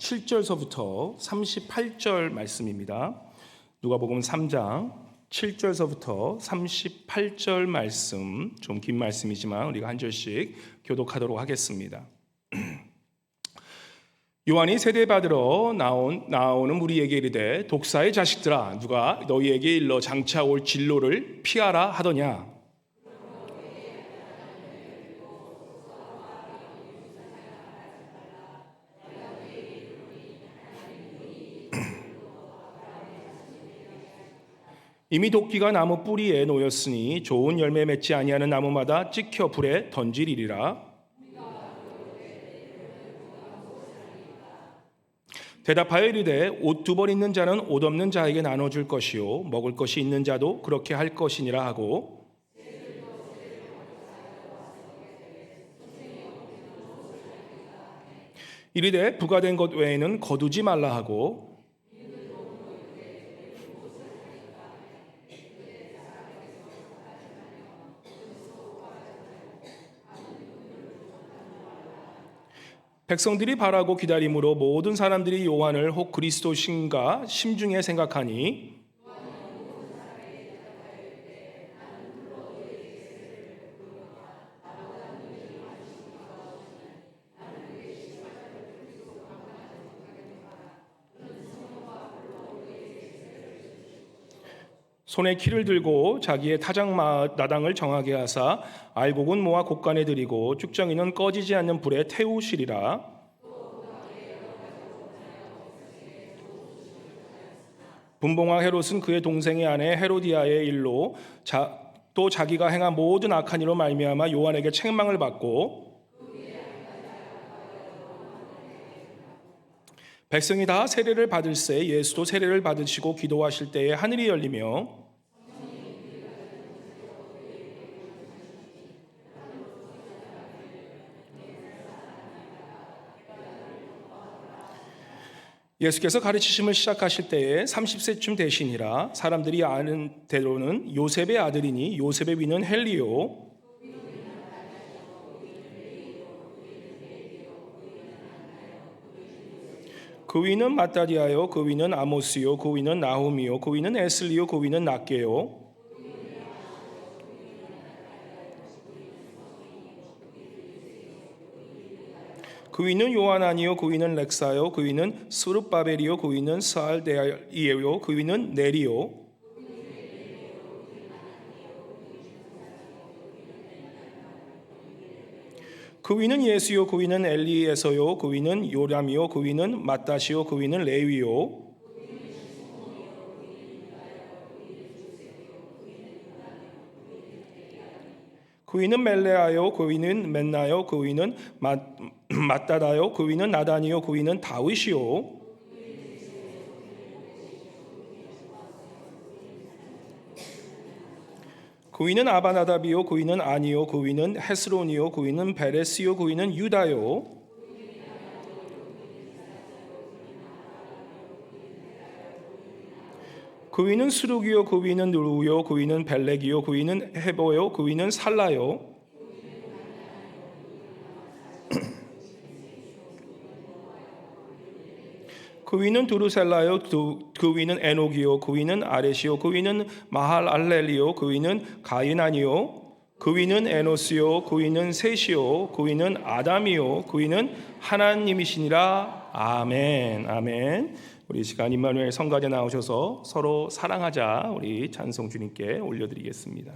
7절서부터 38절 말씀입니다. 누가복음 3장 7절서부터 38절 말씀, 좀 긴 말씀이지만 우리가 한 절씩 교독하도록 하겠습니다. 요한이 세례받으러 나오는 무리에게 이르되 독사의 자식들아, 누가 너희에게 일러 장차 올 진로를 피하라 하더냐. 이미 도끼가 나무 뿌리에 놓였으니 좋은 열매 맺지 아니하는 나무마다 찍혀 불에 던지리라. 대답하여 이르되 옷 두 벌 있는 자는 옷 없는 자에게 나눠줄 것이요 먹을 것이 있는 자도 그렇게 할 것이니라 하고, 이르되 부과된 것 외에는 거두지 말라 하고, 백성들이 바라고 기다림으로 모든 사람들이 요한을 혹 그리스도신가 심중에 생각하니, 손에 키를 들고 자기의 타작마당을 정하게 하사 알곡은 모아 곡간에 들이고 쭉정이는 꺼지지 않는 불에 태우시리라. 분봉왕 헤롯은 그의 동생의 아내 헤로디아의 일로 또 자기가 행한 모든 악한 일로 말미암아 요한에게 책망을 받고, 백성이 다 세례를 받을새 예수도 세례를 받으시고 기도하실 때에 하늘이 열리며 예수께서 가르치심을 시작하실 때에 30세쯤 되시니라. 사람들이 아는 대로는 요셉의 아들이니 요셉의 위는 헬리오, 그 위는 마따디아요, 그 위는 아모스요, 그 위는 나훔이요, 그 위는 에슬리요, 그 위는 낫게요, 그 위는 요하나니요, 그 위는 렉사요, 그 위는 스룹바벨이요, 그 위는 스알데이요, 그 위는 네리요, 그 위는 예수요, 그 위는 엘리에서요, 그 위는 요람이요, 그 위는 마따시요, 그 위는 레위요, 그 위는 멜레아요, 그 위는 멘나요, 그 위는 마따다요, 그 위는 나단이요, 그 위는 다윗이요, 그 위는 아바나답이요, 그 위는 아니요, 그 위는 헤스론이요, 그 위는 베레스요, 그 위는 유다요, 그 위는 수룩이요, 그 위는 누루요, 그 위는 벨렉이요, 그 위는 헤보요, 그 위는 살라요, 그 위는 두루셀라요, 그 위는 에녹이요, 그 위는 아렛이요, 그 위는 마할알렐이요, 그 위는 가인아니요, 그 위는 에노스요, 그 위는 셋이요, 그 위는 아담이요, 그 위는 하나님이시니라. 아멘. 아멘. 우리 이 시간 임마누엘 성가대 나오셔서 서로 사랑하자 우리 찬송 주님께 올려드리겠습니다.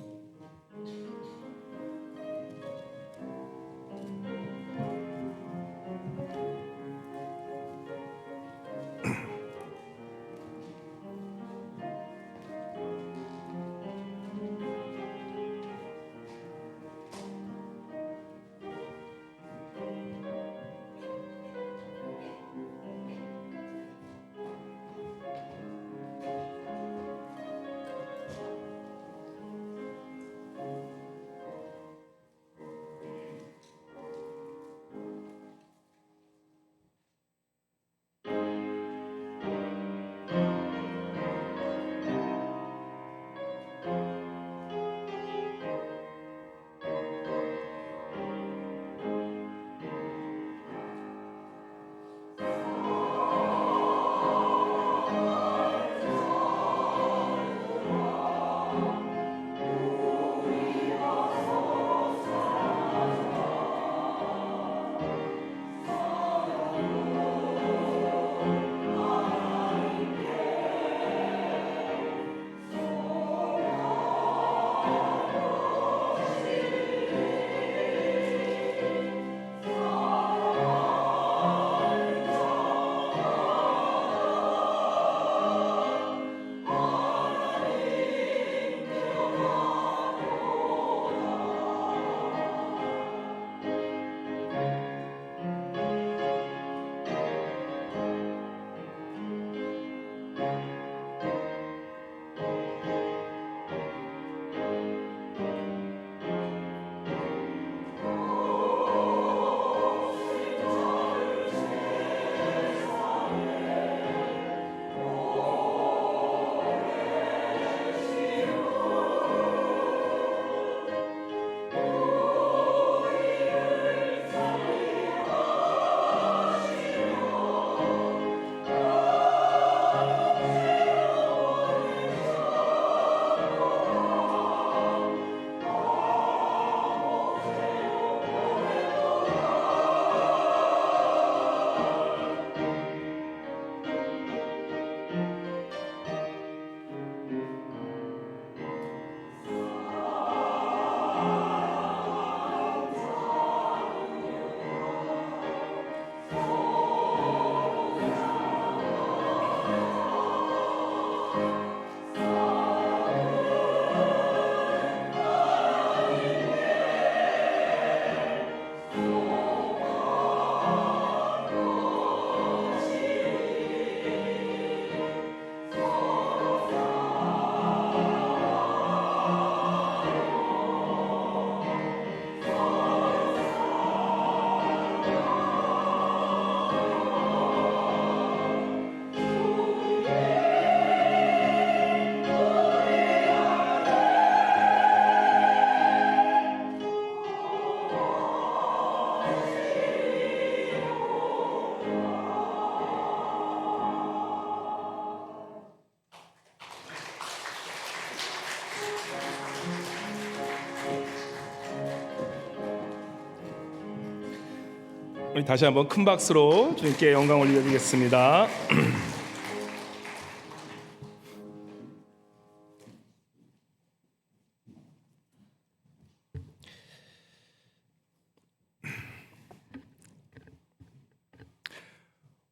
우리 다시 한번 큰 박수로 주님께 영광 올려드리겠습니다.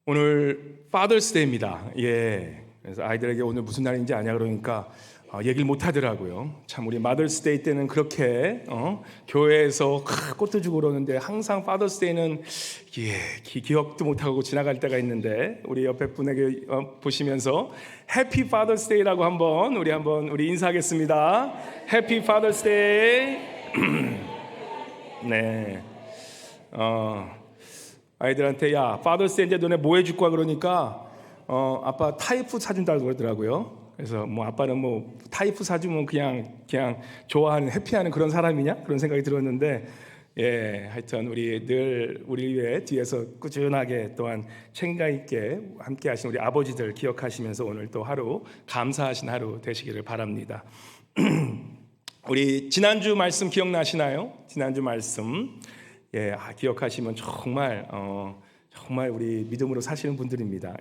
오늘 Father's Day입니다. 그래서 아이들에게 오늘 무슨 날인지 아냐 그러니까 얘기를 못 하더라고요. 참 우리 Mother's Day 때는 그렇게 교회에서 꽃도 주고 그러는데 항상 Father's Day는 기억도 못 하고 지나갈 때가 있는데 우리 옆에 분에게 보시면서 Happy Father's Day라고 우리 인사하겠습니다. Happy Father's Day. 네. 아이들한테 야 Father's Day인데 너네 뭐 해줄 거야 그러니까 아빠 타이프 사준다고 그러더라고요. 그래서 아빠는 타이프 사주면 그냥 좋아하는 해피하는 그런 사람이냐 그런 생각이 들었는데 하여튼 우리 위해 뒤에서 꾸준하게 또한 책임감 있게 함께 하신 우리 아버지들 기억하시면서 오늘 또 하루 감사하신 하루 되시기를 바랍니다. 우리 지난주 말씀 기억나시나요? 지난주 말씀 기억하시면 정말 우리 믿음으로 사시는 분들입니다.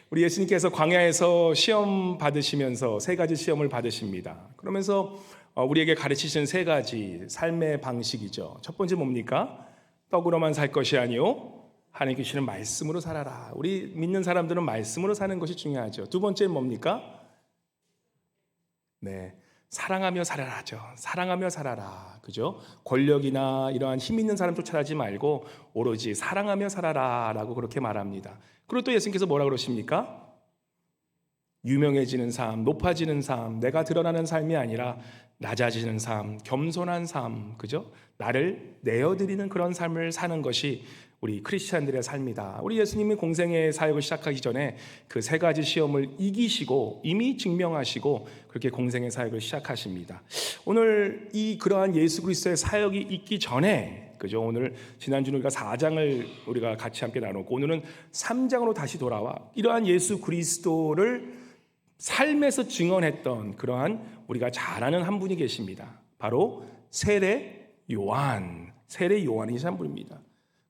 우리 예수님께서 광야에서 시험 받으시면서 세 가지 시험을 받으십니다. 그러면서 우리에게 가르치신 세 가지 삶의 방식이죠. 첫 번째 뭡니까? 떡으로만 살 것이 아니요 하나님께 주시는 말씀으로 살아라. 우리 믿는 사람들은 말씀으로 사는 것이 중요하죠. 두 번째는 뭡니까? 사랑하며 살아라죠. 사랑하며 살아라. 그죠? 권력이나 이러한 힘 있는 사람 쫓아가지 말고 오로지 사랑하며 살아라라고 그렇게 말합니다. 그리고 또 예수님께서 뭐라 그러십니까? 유명해지는 삶, 높아지는 삶, 내가 드러나는 삶이 아니라 낮아지는 삶, 겸손한 삶, 그죠? 나를 내어드리는 그런 삶을 사는 것이 우리 크리스찬들의 삶이다. 우리 예수님이 공생의 사역을 시작하기 전에 그 세 가지 시험을 이기시고 이미 증명하시고 그렇게 공생의 사역을 시작하십니다. 오늘 그러한 예수 그리스도의 사역이 있기 전에, 그죠? 오늘 지난주는 우리가 4장을 우리가 같이 함께 나눴고 오늘은 3장으로 다시 돌아와 이러한 예수 그리스도를 삶에서 증언했던 그러한 우리가 잘 아는 한 분이 계십니다. 바로 세례 요한이신 한 분입니다.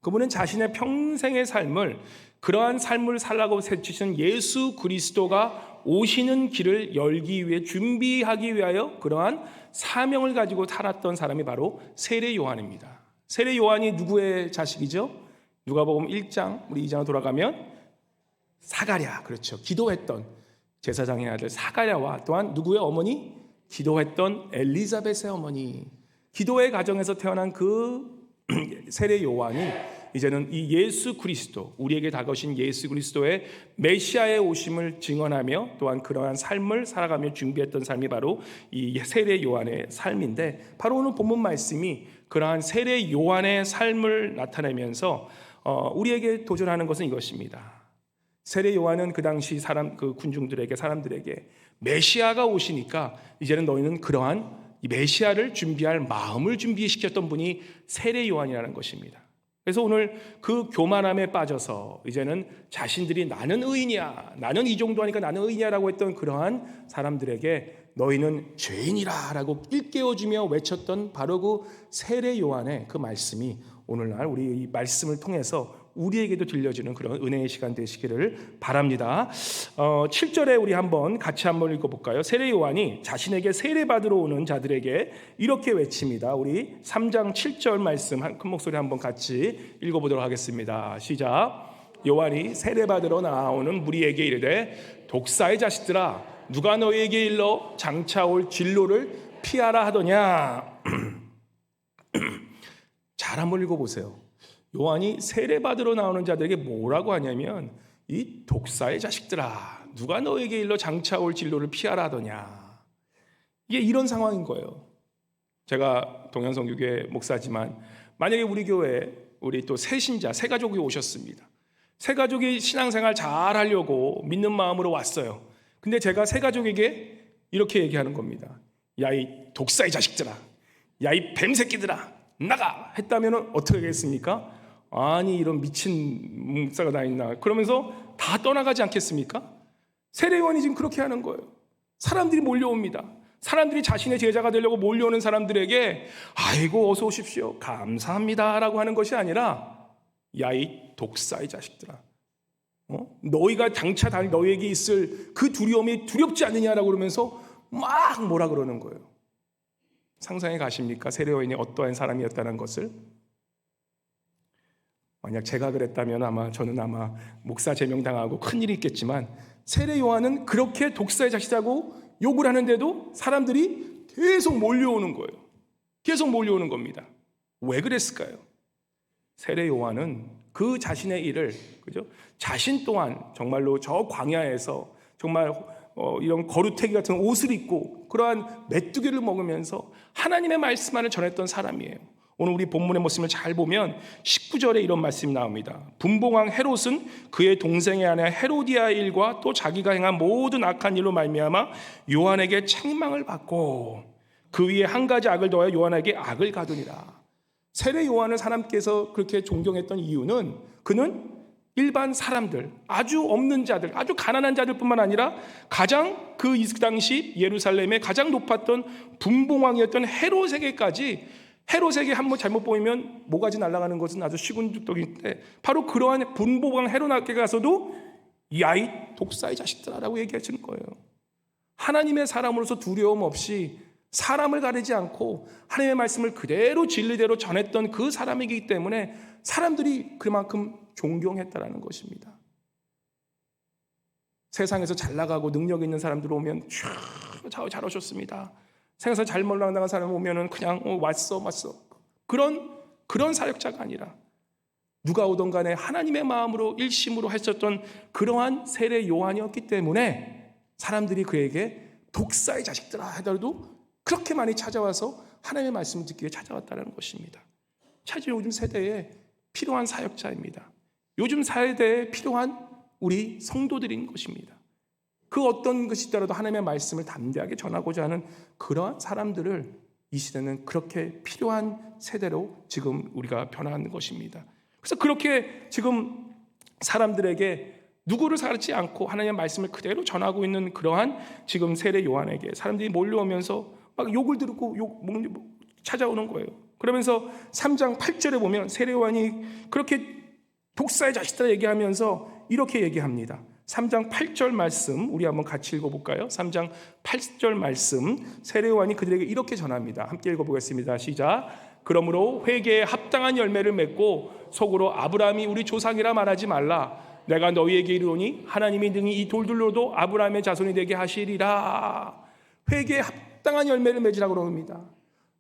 그분은 자신의 평생의 삶을 그러한 삶을 살라고 세치신 예수 그리스도가 오시는 길을 열기 위해 준비하기 위하여 그러한 사명을 가지고 살았던 사람이 바로 세례 요한입니다. 세례 요한이 누구의 자식이죠? 누가복음 1장 우리 2장으로 돌아가면 사가랴, 그렇죠. 기도했던 제사장의 아들 사가랴와 또한 누구의 어머니? 기도했던 엘리사벳의 어머니. 기도의 가정에서 태어난 그 세례 요한이 이제는 이 예수 그리스도, 우리에게 다가오신 예수 그리스도의 메시아의 오심을 증언하며 또한 그러한 삶을 살아가며 준비했던 삶이 바로 이 세례 요한의 삶인데, 바로 오늘 본문 말씀이 그러한 세례 요한의 삶을 나타내면서 우리에게 도전하는 것은 이것입니다. 세례 요한은 그 당시 사람들에게 메시아가 오시니까 이제는 너희는 그러한 이 메시아를 준비할 마음을 준비시켰던 분이 세례 요한이라는 것입니다. 그래서 오늘 그 교만함에 빠져서 이제는 자신들이 나는 의인이야, 나는 이 정도 하니까 나는 의인이야라고 했던 그러한 사람들에게 너희는 죄인이라 라고 일깨워주며 외쳤던 바로 그 세례 요한의 그 말씀이 오늘날 우리 이 말씀을 통해서 우리에게도 들려주는 그런 은혜의 시간 되시기를 바랍니다. 7절에 우리 같이 한번 읽어볼까요? 세례 요한이 자신에게 세례받으러 오는 자들에게 이렇게 외칩니다. 우리 3장 7절 말씀 큰 목소리 한번 같이 읽어보도록 하겠습니다. 시작. 요한이 세례받으러 나오는 무리에게 이르되 독사의 자식들아 누가 너희에게 일러 장차 올 진로를 피하라 하더냐. 잘 한번 읽어보세요. 요한이 세례받으러 나오는 자들에게 뭐라고 하냐면 이 독사의 자식들아 누가 너에게 일러 장차 올 진로를 피하라 하더냐. 이게 이런 상황인 거예요. 제가 동양성교회 목사지만 만약에 우리 교회에 우리 또 새신자 새가족이 오셨습니다. 새가족이 신앙생활 잘 하려고 믿는 마음으로 왔어요. 근데 제가 새가족에게 이렇게 얘기하는 겁니다. 야 이 독사의 자식들아, 야 이 뱀새끼들아 나가 했다면 어떻게 하겠습니까? 아니 이런 미친 목사가 다 있나 그러면서 다 떠나가지 않겠습니까? 세례 요한이 지금 그렇게 하는 거예요. 사람들이 몰려옵니다. 사람들이 자신의 제자가 되려고 몰려오는 사람들에게 아이고 어서 오십시오 감사합니다 라고 하는 것이 아니라 야, 이 독사의 자식들아, 너희가 장차 너희에게 있을 그 두려움이 두렵지 않느냐라고 그러면서 막 뭐라 그러는 거예요. 상상해 가십니까? 세례 요한이 어떠한 사람이었다는 것을. 만약 제가 그랬다면 저는 아마 목사 제명당하고 큰일이 있겠지만, 세례 요한은 그렇게 독사의 자식이라고 욕을 하는데도 사람들이 계속 몰려오는 거예요. 계속 몰려오는 겁니다. 왜 그랬을까요? 세례 요한은 그 자신의 일을, 그죠? 자신 또한 정말로 저 광야에서 정말 이런 거루태기 같은 옷을 입고 그러한 메뚜기를 먹으면서 하나님의 말씀만을 전했던 사람이에요. 오늘 우리 본문의 모습을 잘 보면 19절에 이런 말씀이 나옵니다. 분봉왕 헤롯은 그의 동생의 아내 헤로디아 일과 또 자기가 행한 모든 악한 일로 말미암아 요한에게 책망을 받고 그 위에 한 가지 악을 더하여 요한에게 악을 가두니라. 세례 요한을 사람께서 그렇게 존경했던 이유는 그는 일반 사람들, 아주 없는 자들, 아주 가난한 자들뿐만 아니라 가장 그 당시 예루살렘의 가장 높았던 분봉왕이었던 헤롯에게까지, 헤롯에게 한번 잘못 보이면 모가지 날아가는 것은 아주 시군죽덕인데, 바로 그러한 분봉왕 헤롯에게 가서도 야이 독사의 자식들아라고 얘기하시는 거예요. 하나님의 사람으로서 두려움 없이 사람을 가리지 않고 하나님의 말씀을 그대로 진리대로 전했던 그 사람이기 때문에 사람들이 그만큼 존경했다라는 것입니다. 세상에서 잘 나가고 능력 있는 사람들 오면 잘 오셨습니다. 세상에서 잘 나가는 사람 오면은 그냥 왔어 그런 사역자가 아니라 누가 오던 간에 하나님의 마음으로 일심으로 했었던 그러한 세례 요한이었기 때문에 사람들이 그에게 독사의 자식들아 하더라도 그렇게 많이 찾아와서 하나님의 말씀을 듣기 위해 찾아왔다는 것입니다. 사실 요즘 세대에 필요한 사역자입니다. 요즘 세대에 필요한 우리 성도들인 것입니다. 그 어떤 것이 있더라도 하나님의 말씀을 담대하게 전하고자 하는 그러한 사람들을 이 시대는 그렇게 필요한 세대로 지금 우리가 변화하는 것입니다. 그래서 그렇게 지금 사람들에게 누구를 가르치지 않고 하나님의 말씀을 그대로 전하고 있는 그러한 지금 세례 요한에게 사람들이 몰려오면서 막 욕을 듣고 찾아오는 거예요. 그러면서 3장 8절에 보면 세례 요한이 그렇게 독사의 자식들아 얘기하면서 이렇게 얘기합니다. 3장 8절 말씀 우리 한번 같이 읽어볼까요? 3장 8절 말씀 세례 요한이 그들에게 이렇게 전합니다. 함께 읽어보겠습니다. 시작. 그러므로 회개에 합당한 열매를 맺고 속으로 아브라함이 우리 조상이라 말하지 말라. 내가 너희에게 이르노니 하나님이 능히 이 돌들로도 아브라함의 자손이 되게 하시리라. 회개에 합당한 열매를 맺으라고 그럽니다.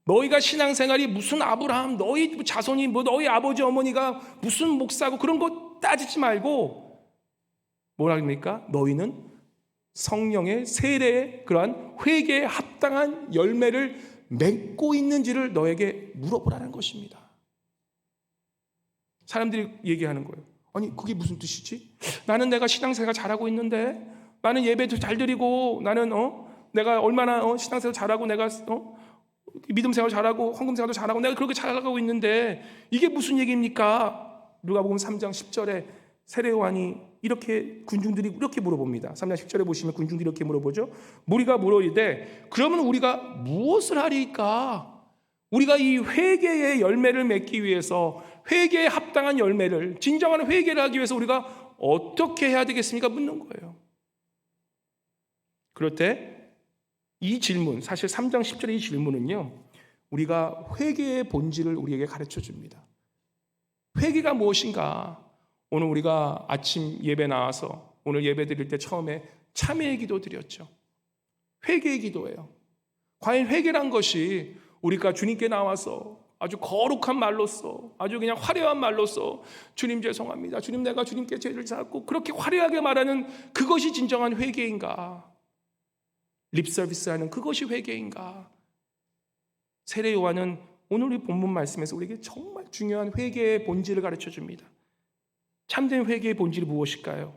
너희가 신앙생활이 무슨 아브라함, 너희 자손이 너희 아버지 어머니가 무슨 목사고 그런 거 따지지 말고 뭐라 합니까? 너희는 성령의 세례에 그러한 회개에 합당한 열매를 맺고 있는지를 너에게 물어보라는 것입니다. 사람들이 얘기하는 거예요. 아니 그게 무슨 뜻이지? 나는 내가 신앙생활 잘하고 있는데, 나는 예배도 잘 드리고, 나는 내가 얼마나 신앙생활 잘하고, 내가 믿음생활 잘하고 헌금생활도 잘하고 내가 그렇게 잘하고 있는데 이게 무슨 얘기입니까? 누가복음 3장 10절에 세례 요한이 이렇게 군중들이 이렇게 물어봅니다. 3장 10절에 보시면 군중들이 이렇게 물어보죠. 무리가 물어이르되 그러면 우리가 무엇을 하리까? 우리가 이 회개의 열매를 맺기 위해서 회개에 합당한 열매를, 진정한 회개를 하기 위해서 우리가 어떻게 해야 되겠습니까? 묻는 거예요. 그럴 때 이 질문, 사실 3장 10절의 이 질문은요, 우리가 회개의 본질을 우리에게 가르쳐 줍니다. 회개가 무엇인가? 오늘 우리가 아침 예배 나와서 오늘 예배 드릴 때 처음에 참회의 기도 드렸죠. 회개의 기도예요. 과연 회개란 것이 우리가 주님께 나와서 아주 거룩한 말로써, 아주 그냥 화려한 말로써 주님 죄송합니다, 주님 내가 주님께 죄를 짓고 그렇게 화려하게 말하는 그것이 진정한 회개인가? 립서비스하는 그것이 회개인가? 세례 요한은 오늘 이 본문 말씀에서 우리에게 정말 중요한 회개의 본질을 가르쳐 줍니다. 참된 회개의 본질이 무엇일까요?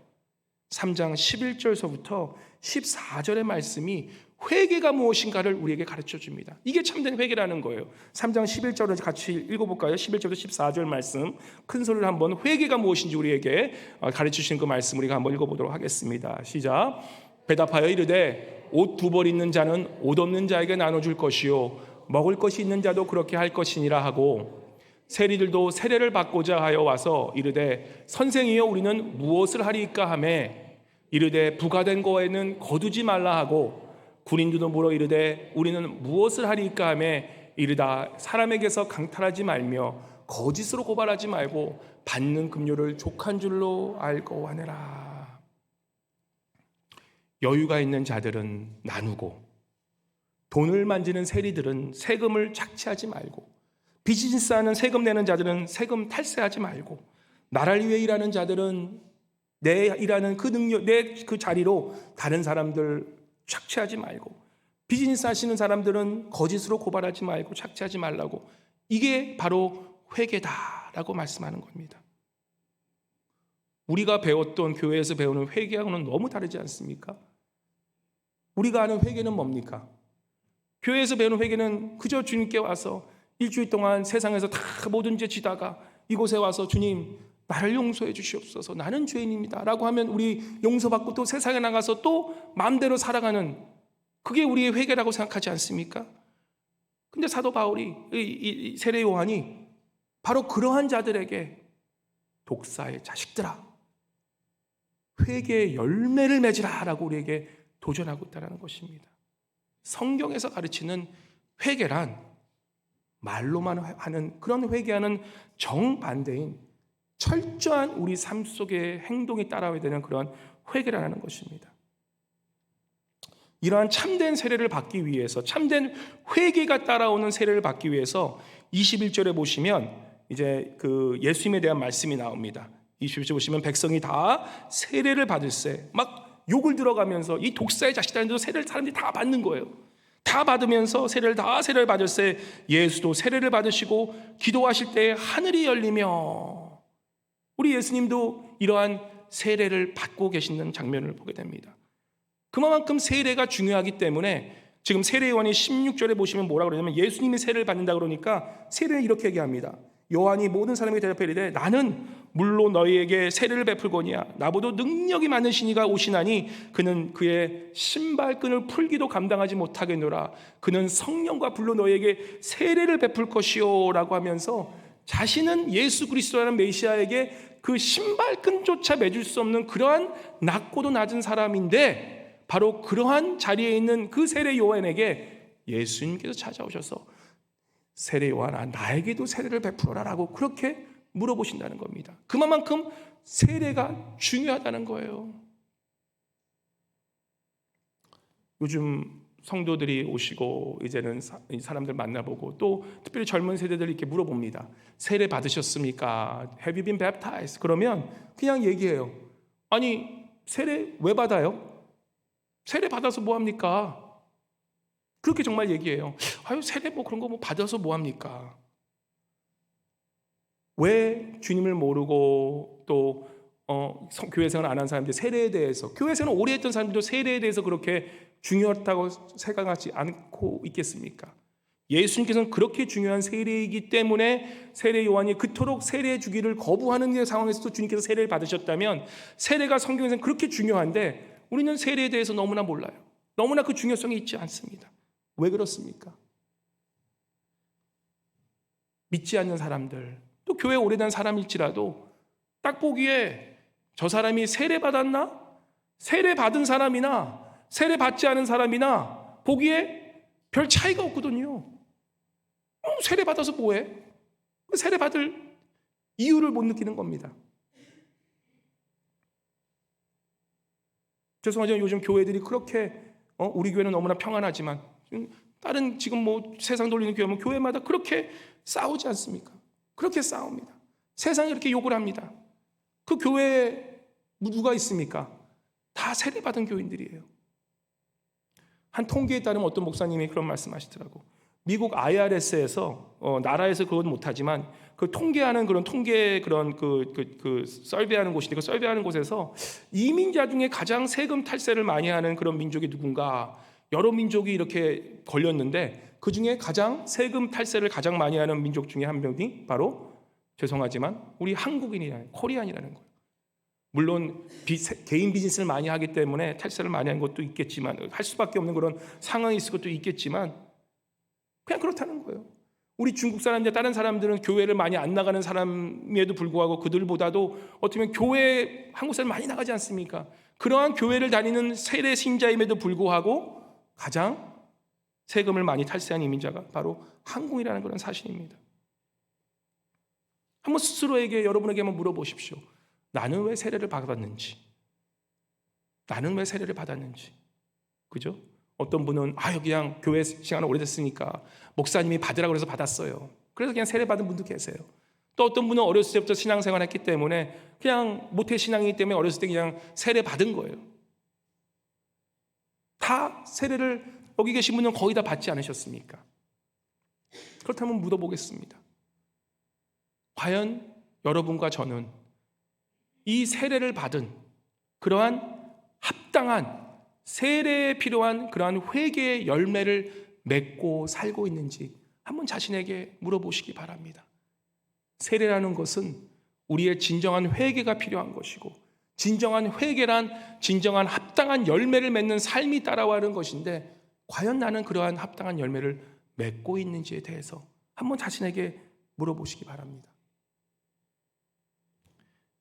3장 11절서부터 14절의 말씀이 회개가 무엇인가를 우리에게 가르쳐 줍니다. 이게 참된 회개라는 거예요. 3장 11절을 같이 읽어볼까요? 11절부터 14절 말씀 큰 소리로 한번 회개가 무엇인지 우리에게 가르쳐 주시는 그 말씀 우리가 한번 읽어보도록 하겠습니다. 시작. 대답하여 이르되 옷 두 벌 있는 자는 옷 없는 자에게 나눠줄 것이요 먹을 것이 있는 자도 그렇게 할 것이니라 하고 세리들도 세례를 받고자 하여 와서 이르되 선생이여 우리는 무엇을 하리이까 하매 이르되 부과된 거에는 거두지 말라 하고 군인들도 물어 이르되 우리는 무엇을 하리이까 하매 이르다 사람에게서 강탈하지 말며 거짓으로 고발하지 말고 받는 급료를 족한 줄로 알고 하느라. 여유가 있는 자들은 나누고 돈을 만지는 세리들은 세금을 착취하지 말고 비즈니스하는 세금 내는 자들은 세금 탈세하지 말고 나라를 위해 일하는 자들은 내 일하는 그 능력, 내 그 자리로 다른 사람들 착취하지 말고 비즈니스 하시는 사람들은 거짓으로 고발하지 말고 착취하지 말라고. 이게 바로 회개다라고 말씀하는 겁니다. 우리가 배웠던 교회에서 배우는 회개하고는 너무 다르지 않습니까? 우리가 아는 회개는 뭡니까? 교회에서 배우는 회개는 그저 주님께 와서 일주일 동안 세상에서 다 모든 죄 지다가 이곳에 와서 주님 나를 용서해 주시옵소서 나는 죄인입니다 라고 하면 우리 용서받고 또 세상에 나가서 또 마음대로 살아가는 그게 우리의 회개라고 생각하지 않습니까? 근데 사도 바울이 이 세례 요한이 바로 그러한 자들에게 독사의 자식들아 회개의 열매를 맺으라 라고 우리에게 도전하고 있다는 것입니다. 성경에서 가르치는 회개란 말로만 하는 그런 회개하는 정반대인 철저한 우리 삶 속의 행동이 따라와야 되는 그런 회개라는 것입니다. 이러한 참된 세례를 받기 위해서 참된 회개가 따라오는 세례를 받기 위해서 21절에 보시면 이제 그 예수님에 대한 말씀이 나옵니다. 21절 보시면 백성이 다 세례를 받을세 막 욕을 들어가면서 이 독사의 자식들한테도 세례를 사람들이 다 받는 거예요. 다 받으면서 세례를 받을세 예수도 세례를 받으시고 기도하실 때 하늘이 열리며 우리 예수님도 이러한 세례를 받고 계시는 장면을 보게 됩니다. 그만큼 세례가 중요하기 때문에 지금 세례요한이 16절에 보시면 뭐라고 그러냐면 예수님이 세례를 받는다 그러니까 세례는 이렇게 얘기합니다. 요한이 모든 사람에게 대답해 이르되 나는 물로 너희에게 세례를 베풀거니와 나보다 능력이 많으신 이가 오시나니 그는 그의 신발끈을 풀기도 감당하지 못하겠노라. 그는 성령과 불로 너희에게 세례를 베풀 것이요 라고 하면서 자신은 예수 그리스도라는 메시아에게 그 신발끈조차 맺을 수 없는 그러한 낮고도 낮은 사람인데 바로 그러한 자리에 있는 그 세례 요한에게 예수님께서 찾아오셔서 세례 요한아 나에게도 세례를 베풀어라 라고 그렇게 물어보신다는 겁니다. 그만큼 세례가 중요하다는 거예요. 요즘 성도들이 오시고 이제는 사람들 만나보고 또 특별히 젊은 세대들 이렇게 물어봅니다. 세례 받으셨습니까? Have you been baptized? 그러면 그냥 얘기해요. 아니 세례 왜 받아요? 세례 받아서 뭐 합니까? 그렇게 정말 얘기해요. 아유 세례 뭐 그런 거 뭐 받아서 뭐 합니까? 왜 주님을 모르고 또 교회 생활 안 한 사람들 세례에 대해서 교회 생활 오래 했던 사람들도 세례에 대해서 그렇게 중요하다고 생각하지 않고 있겠습니까? 예수님께서는 그렇게 중요한 세례이기 때문에 세례 요한이 그토록 세례 주기를 거부하는 상황에서도 주님께서 세례를 받으셨다면 세례가 성경에서는 그렇게 중요한데 우리는 세례에 대해서 너무나 몰라요. 너무나 그 중요성이 있지 않습니다. 왜 그렇습니까? 믿지 않는 사람들 또 교회 오래된 사람일지라도 딱 보기에 저 사람이 세례 받았나? 세례 받은 사람이나 세례 받지 않은 사람이나 보기에 별 차이가 없거든요. 세례 받아서 뭐해? 세례 받을 이유를 못 느끼는 겁니다. 죄송하지만 요즘 교회들이 그렇게 우리 교회는 너무나 평안하지만 다른 지금 뭐 세상 돌리는 교회는 교회마다 그렇게 싸우지 않습니까? 그렇게 싸웁니다. 세상이 이렇게 욕을 합니다. 그 교회에 누가 있습니까? 다 세례받은 교인들이에요. 한 통계에 따르면 어떤 목사님이 그런 말씀하시더라고. 미국 IRS에서 나라에서 그건 못하지만 그 통계하는 그런 통계 그런 그 서베이하는 곳인데 그 서베이하는 곳에서 이민자 중에 가장 세금 탈세를 많이 하는 그런 민족이 누군가 여러 민족이 이렇게 걸렸는데 그 중에 가장 세금 탈세를 가장 많이 하는 민족 중에 한 명이 바로 죄송하지만 우리 한국인이라는 코리안이라는 거예요. 물론 개인 비즈니스를 많이 하기 때문에 탈세를 많이 한 것도 있겠지만 할 수밖에 없는 그런 상황이 있을 것도 있겠지만 그냥 그렇다는 거예요. 우리 중국 사람들, 다른 사람들은 교회를 많이 안 나가는 사람에도 불구하고 그들보다도 어떻게 보면 교회 한국 사람 많이 나가지 않습니까? 그러한 교회를 다니는 세례 신자임에도 불구하고 가장 세금을 많이 탈세한 이민자가 바로 한국이라는 그런 사실입니다. 한번 스스로에게, 여러분에게 한번 물어보십시오. 나는 왜 세례를 받았는지, 나는 왜 세례를 받았는지. 그죠? 어떤 분은 그냥 교회 시간은 오래됐으니까 목사님이 받으라고 해서 받았어요. 그래서 그냥 세례 받은 분도 계세요. 또 어떤 분은 어렸을 때부터 신앙생활 했기 때문에 그냥 모태신앙이기 때문에 어렸을 때 그냥 세례 받은 거예요. 다 세례를 여기 계신 분은 거의 다 받지 않으셨습니까? 그렇다면 물어보겠습니다. 과연 여러분과 저는 이 세례를 받은 그러한 합당한 세례에 필요한 그러한 회개의 열매를 맺고 살고 있는지 한번 자신에게 물어보시기 바랍니다. 세례라는 것은 우리의 진정한 회개가 필요한 것이고, 진정한 회개란 진정한 합당한 열매를 맺는 삶이 따라와는 것인데, 과연 나는 그러한 합당한 열매를 맺고 있는지에 대해서 한번 자신에게 물어보시기 바랍니다.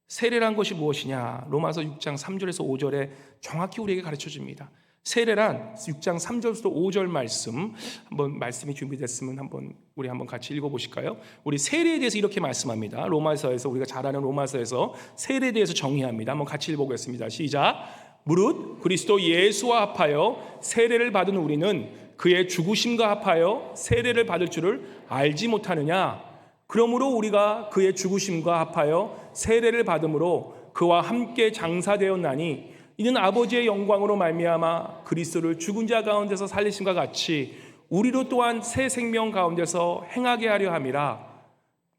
세례란 것이 무엇이냐? 로마서 6장 3절에서 5절에 정확히 우리에게 가르쳐 줍니다. 세례란 6장 3절에서 5절 말씀, 한번 말씀이 준비됐으면 우리 한번 같이 읽어보실까요? 우리 세례에 대해서 이렇게 말씀합니다. 로마서에서, 우리가 잘 아는 로마서에서 세례에 대해서 정의합니다. 한번 같이 읽어보겠습니다. 시작. 무릇 그리스도 예수와 합하여 세례를 받은 우리는 그의 죽으심과 합하여 세례를 받을 줄을 알지 못하느냐? 그러므로 우리가 그의 죽으심과 합하여 세례를 받음으로 그와 함께 장사되었나니, 이는 아버지의 영광으로 말미암아 그리스도를 죽은 자 가운데서 살리심과 같이 우리로 또한 새 생명 가운데서 행하게 하려 함이라.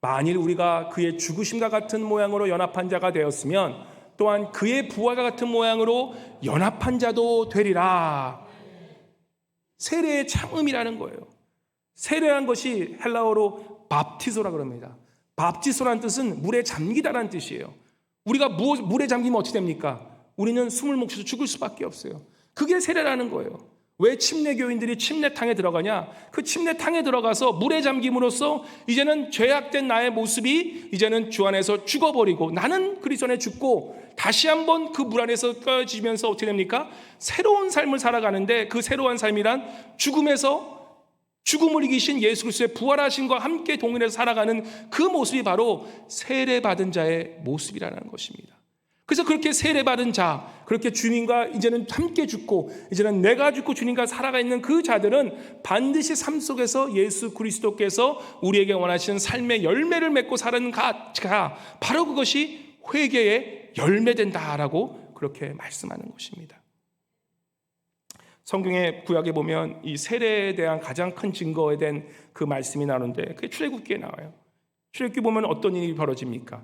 만일 우리가 그의 죽으심과 같은 모양으로 연합한 자가 되었으면 또한 그의 부활과 같은 모양으로 연합한 자도 되리라. 세례의 참음이라는 거예요. 세례란 것이 헬라어로 밥티소라 그럽니다. 밥티소라는 뜻은 물에 잠기다라는 뜻이에요. 우리가 물에 잠기면 어떻게 됩니까? 우리는 숨을 못 쉬어서 죽을 수밖에 없어요. 그게 세례라는 거예요. 왜 침례교인들이 침례탕에 들어가냐? 그 침례탕에 들어가서 물에 잠김으로써 이제는 죄악된 나의 모습이 이제는 주 안에서 죽어버리고, 나는 그리스도 안에 죽고 다시 한번 그 물 안에서 꺼지면서 어떻게 됩니까? 새로운 삶을 살아가는데, 그 새로운 삶이란 죽음에서 죽음을 이기신 예수 그리스도의 부활하심과 함께 동일해서 살아가는 그 모습이 바로 세례받은 자의 모습이라는 것입니다. 그래서 그렇게 세례받은 자, 그렇게 주님과 이제는 함께 죽고 이제는 내가 죽고 주님과 살아가 있는 그 자들은 반드시 삶 속에서 예수 그리스도께서 우리에게 원하시는 삶의 열매를 맺고 사는 가, 바로 그것이 회개의 열매된다라고 그렇게 말씀하는 것입니다. 성경의 구약에 보면 이 세례에 대한 가장 큰 증거에 대한 그 말씀이 나오는데, 그게 출애굽기에 나와요. 출애굽기 보면 어떤 일이 벌어집니까?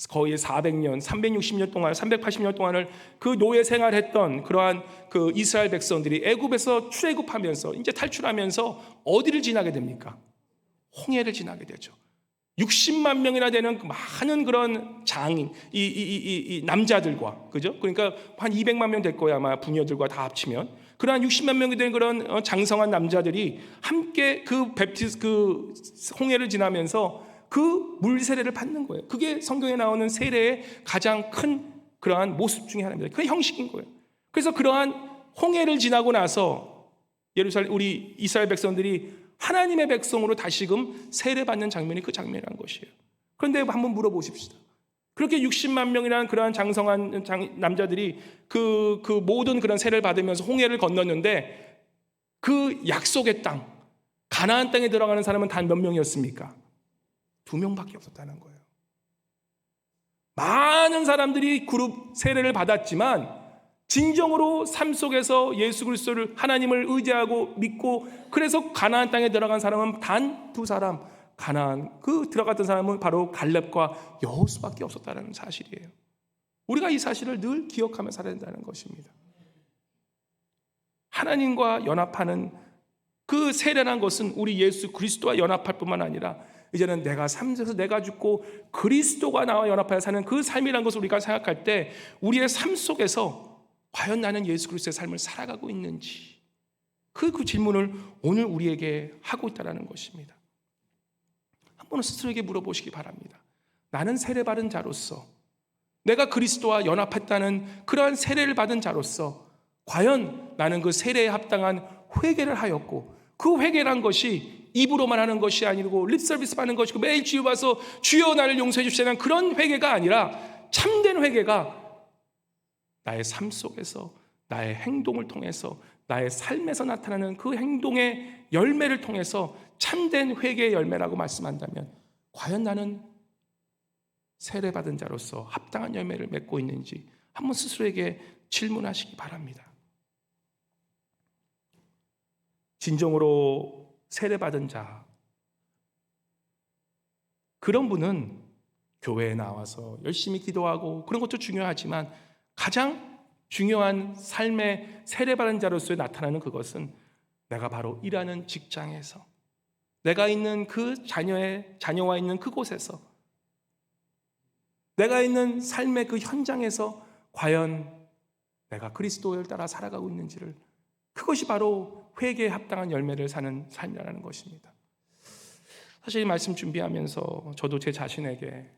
거의 400년, 360년 동안, 380년 동안을 그 노예 생활했던 그러한 그 이스라엘 백성들이 애굽에서 출애굽하면서 이제 탈출하면서 어디를 지나게 됩니까? 홍해를 지나게 되죠. 60만 명이나 되는 많은 그런 장인, 이 남자들과, 그죠? 그러니까 한 200만 명 될 거야, 아마 부녀들과 다 합치면. 그러한 60만 명이 된 그런 장성한 남자들이 함께 그 홍해를 지나면서 그 물세례를 받는 거예요. 그게 성경에 나오는 세례의 가장 큰 그러한 모습 중에 하나입니다. 그 형식인 거예요. 그래서 그러한 홍해를 지나고 나서 우리 이스라엘 백성들이 하나님의 백성으로 다시금 세례받는 장면이 그 장면이라는 것이에요. 그런데 한번 물어보십시다. 그렇게 60만 명이라는 그러한 장성한 남자들이 그 모든 그런 세례를 받으면서 홍해를 건넜는데, 그 약속의 땅, 가나안 땅에 들어가는 사람은 단 몇 명이었습니까? 2명밖에 없었다는 거예요. 많은 사람들이 그룹 세례를 받았지만 진정으로 삶 속에서 예수 그리스도를, 하나님을 의지하고 믿고 그래서 가나안 땅에 들어간 사람은 단 2사람, 가나안 그 들어갔던 사람은 바로 갈렙과 여호수밖에 없었다는 사실이에요. 우리가 이 사실을 늘 기억하며 살아야 된다는 것입니다. 하나님과 연합하는 그 세례란 것은 우리 예수 그리스도와 연합할 뿐만 아니라 이제는 내가 삶 속에서 내가 죽고 그리스도가 나와 연합하여 사는 그 삶이라는 것을 우리가 생각할 때, 우리의 삶 속에서 과연 나는 예수 그리스도의 삶을 살아가고 있는지, 그 질문을 오늘 우리에게 하고 있다는 것입니다. 한번 스스로에게 물어보시기 바랍니다. 나는 세례받은 자로서, 내가 그리스도와 연합했다는 그러한 세례를 받은 자로서 과연 나는 그 세례에 합당한 회개를 하였고, 그 회개란 것이 입으로만 하는 것이 아니고 립서비스 받는 것이고 매일 주여 와서 주여 나를 용서해 주시라는 그런 회개가 아니라 참된 회개가 나의 삶 속에서, 나의 행동을 통해서, 나의 삶에서 나타나는 그 행동의 열매를 통해서 참된 회개의 열매라고 말씀한다면 과연 나는 세례받은 자로서 합당한 열매를 맺고 있는지 한번 스스로에게 질문하시기 바랍니다. 진정으로 세례받은 자, 그런 분은 교회에 나와서 열심히 기도하고 그런 것도 중요하지만 가장 중요한 삶의 세례받은 자로서의 나타나는 그것은 내가 바로 일하는 직장에서, 내가 있는 그 자녀와 있는 그곳에서, 내가 있는 삶의 그 현장에서 과연 내가 그리스도를 따라 살아가고 있는지를, 그것이 바로 회개에 합당한 열매를 사는 삶이라는 것입니다. 사실 이 말씀 준비하면서 저도 제 자신에게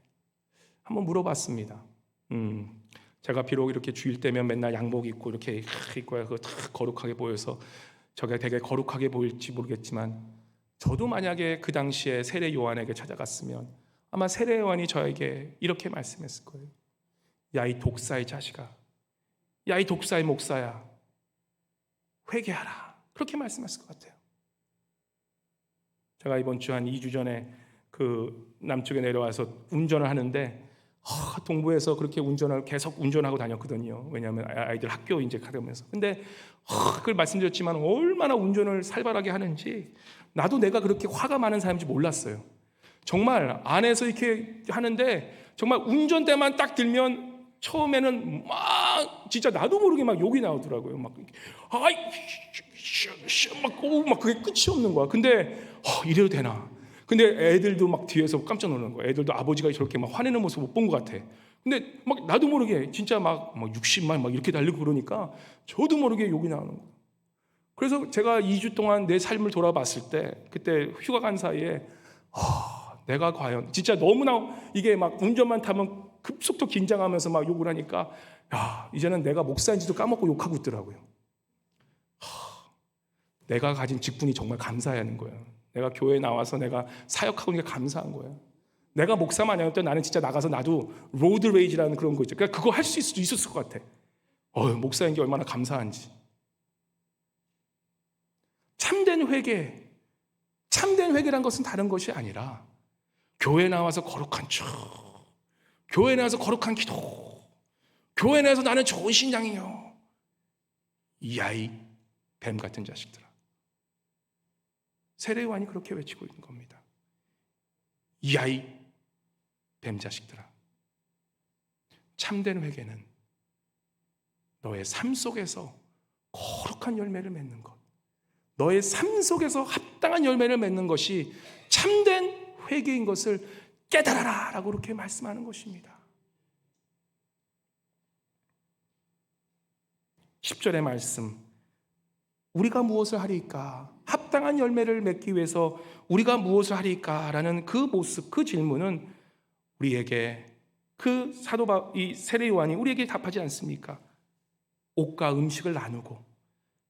한번 물어봤습니다. 제가 비록 이렇게 주일 때면 맨날 양복 입고 이렇게 입고 다 거룩하게 보여서 저게 되게 거룩하게 보일지 모르겠지만, 저도 만약에 그 당시에 세례 요한에게 찾아갔으면 아마 세례 요한이 저에게 이렇게 말씀했을 거예요. 야, 이 독사의 자식아, 야, 이 독사의 목사야, 회개하라, 그렇게 말씀했을 것 같아요. 제가 이번 주 한 2주 전에 그 남쪽에 내려와서 운전을 하는데 동부에서 그렇게 계속 운전하고 다녔거든요. 왜냐하면 아이들 학교 이제 가면서. 근데 그걸 말씀드렸지만 얼마나 운전을 살벌하게 하는지 나도 내가 그렇게 화가 많은 사람인지 몰랐어요. 정말 안에서 이렇게 하는데 정말 운전대만 딱 들면 처음에는 막 진짜 나도 모르게 막 욕이 나오더라고요. 막 아이 막 그게 끝이 없는 거야. 근데 이래도 되나? 근데 애들도 막 뒤에서 깜짝 놀라는 거야. 애들도 아버지가 저렇게 막 화내는 모습 못 본 것 같아. 근데 막 나도 모르게 진짜 막 60만 막 이렇게 달리고 그러니까 저도 모르게 욕이 나오는 거야. 그래서 제가 2주 동안 내 삶을 돌아봤을 때, 그때 휴가 간 사이에 내가 과연 진짜 너무나 이게 막 운전만 타면 급속도 긴장하면서 막 욕을 하니까 이제는 내가 목사인지도 까먹고 욕하고 있더라고요. 내가 가진 직분이 정말 감사해야 하는 거예요. 내가 교회에 나와서 내가 사역하고 있는 게 감사한 거예요. 내가 목사만 아니었던 나는 진짜 나가서 나도 로드 레이지라는 그런 거 있죠. 그러니까 그거 할 수 있었을 것 같아. 목사인 게 얼마나 감사한지. 참된 회개란 것은 다른 것이 아니라 교회에 나와서 거룩한 척, 교회에 나와서 거룩한 기도, 교회에 나와서 나는 좋은 신앙이요, 이 아이 뱀 같은 자식들아. 세례 요한이 그렇게 외치고 있는 겁니다. 이 아이 뱀 자식들아. 참된 회개는 너의 삶 속에서 거룩한 열매를 맺는 것, 너의 삶 속에서 합당한 열매를 맺는 것이 참된 회개인 것을 깨달아라 라고 그렇게 말씀하는 것입니다. 10절의 말씀, 우리가 무엇을 하리까? 합당한 열매를 맺기 위해서 우리가 무엇을 하리까? 라는 그 모습, 그 질문은 우리에게 그 이 세례 요한이 우리에게 답하지 않습니까? 옷과 음식을 나누고,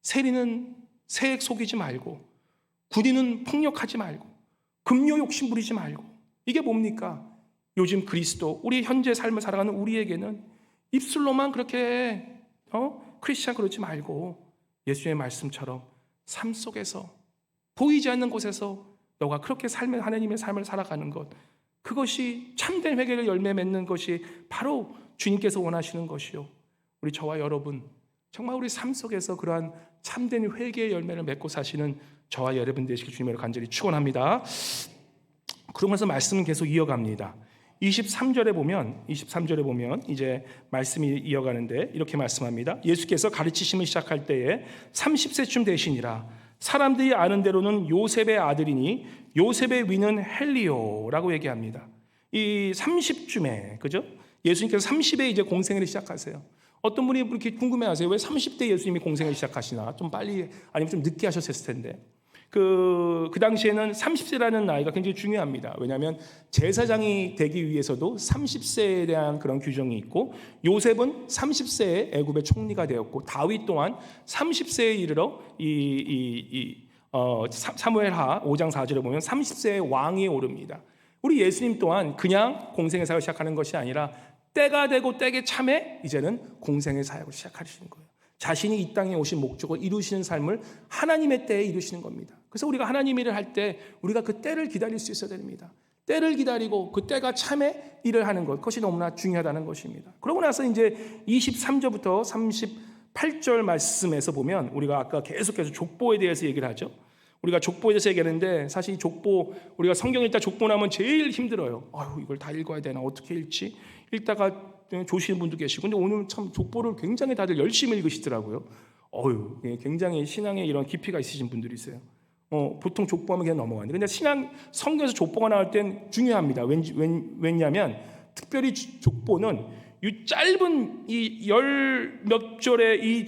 세리는 세액 속이지 말고, 군인은 폭력하지 말고, 금요 욕심 부리지 말고. 이게 뭡니까? 요즘 그리스도, 우리 현재 삶을 살아가는 우리에게는 입술로만 그렇게 크리스찬 그러지 말고 예수의 말씀처럼 삶 속에서 보이지 않는 곳에서 너가 그렇게 하나님의 삶을 살아가는 것, 그것이 참된 회개를 열매 맺는 것이 바로 주님께서 원하시는 것이요, 우리 저와 여러분 정말 우리 삶 속에서 그러한 참된 회개의 열매를 맺고 사시는 저와 여러분 되시길 주님으로 간절히 축원합니다. 그러면서 말씀은 계속 이어갑니다. 23절에 보면 이제 말씀이 이어가는데 이렇게 말씀합니다. 예수께서 가르치심을 시작할 때에 30세쯤 되시니라. 사람들이 아는 대로는 요셉의 아들이니 요셉의 위는 헬리오라고 얘기합니다. 이 30쯤에, 그죠? 예수님께서 30에 이제 공생애를 시작하세요. 어떤 분이 이렇게 궁금해하세요. 왜 30대 예수님이 공생을 시작하시나? 좀 빨리 아니면 좀 늦게 하셨을 텐데. 그 당시에는 30세라는 나이가 굉장히 중요합니다. 왜냐하면 제사장이 되기 위해서도 30세에 대한 그런 규정이 있고, 요셉은 30세에 애굽의 총리가 되었고, 다윗 또한 30세에 이르러 사무엘하 5장 4절에 보면 30세의 왕이 오릅니다. 우리 예수님 또한 그냥 공생의 사역을 시작하는 것이 아니라 때가 되고 때에 참에 이제는 공생의 사역을 시작하시는 거예요. 자신이 이 땅에 오신 목적을 이루시는 삶을 하나님의 때에 이루시는 겁니다. 그래서 우리가 하나님 일을 할 때 우리가 그 때를 기다릴 수 있어야 됩니다. 때를 기다리고 그 때가 참에 일을 하는 것, 그것이 너무나 중요하다는 것입니다. 그러고 나서 이제 23절부터 38절 말씀에서 보면 우리가 아까 계속해서 족보에 대해서 얘기를 하죠. 우리가 족보에 대해서 얘기하는데, 사실 이 족보, 우리가 성경 읽다 족보 나면 제일 힘들어요. 아유, 이걸 다 읽어야 되나, 어떻게 읽지? 읽다가 조시는 분도 계시고, 근데 오늘 참 족보를 굉장히 다들 열심히 읽으시더라고요. 굉장히 신앙에 이런 깊이가 있으신 분들이 있어요. 보통 족보하면 그냥 넘어가는데, 근데 성경에서 족보가 나올 땐 중요합니다. 왜냐하면 특별히 족보는 이 짧은 이 열 몇 절의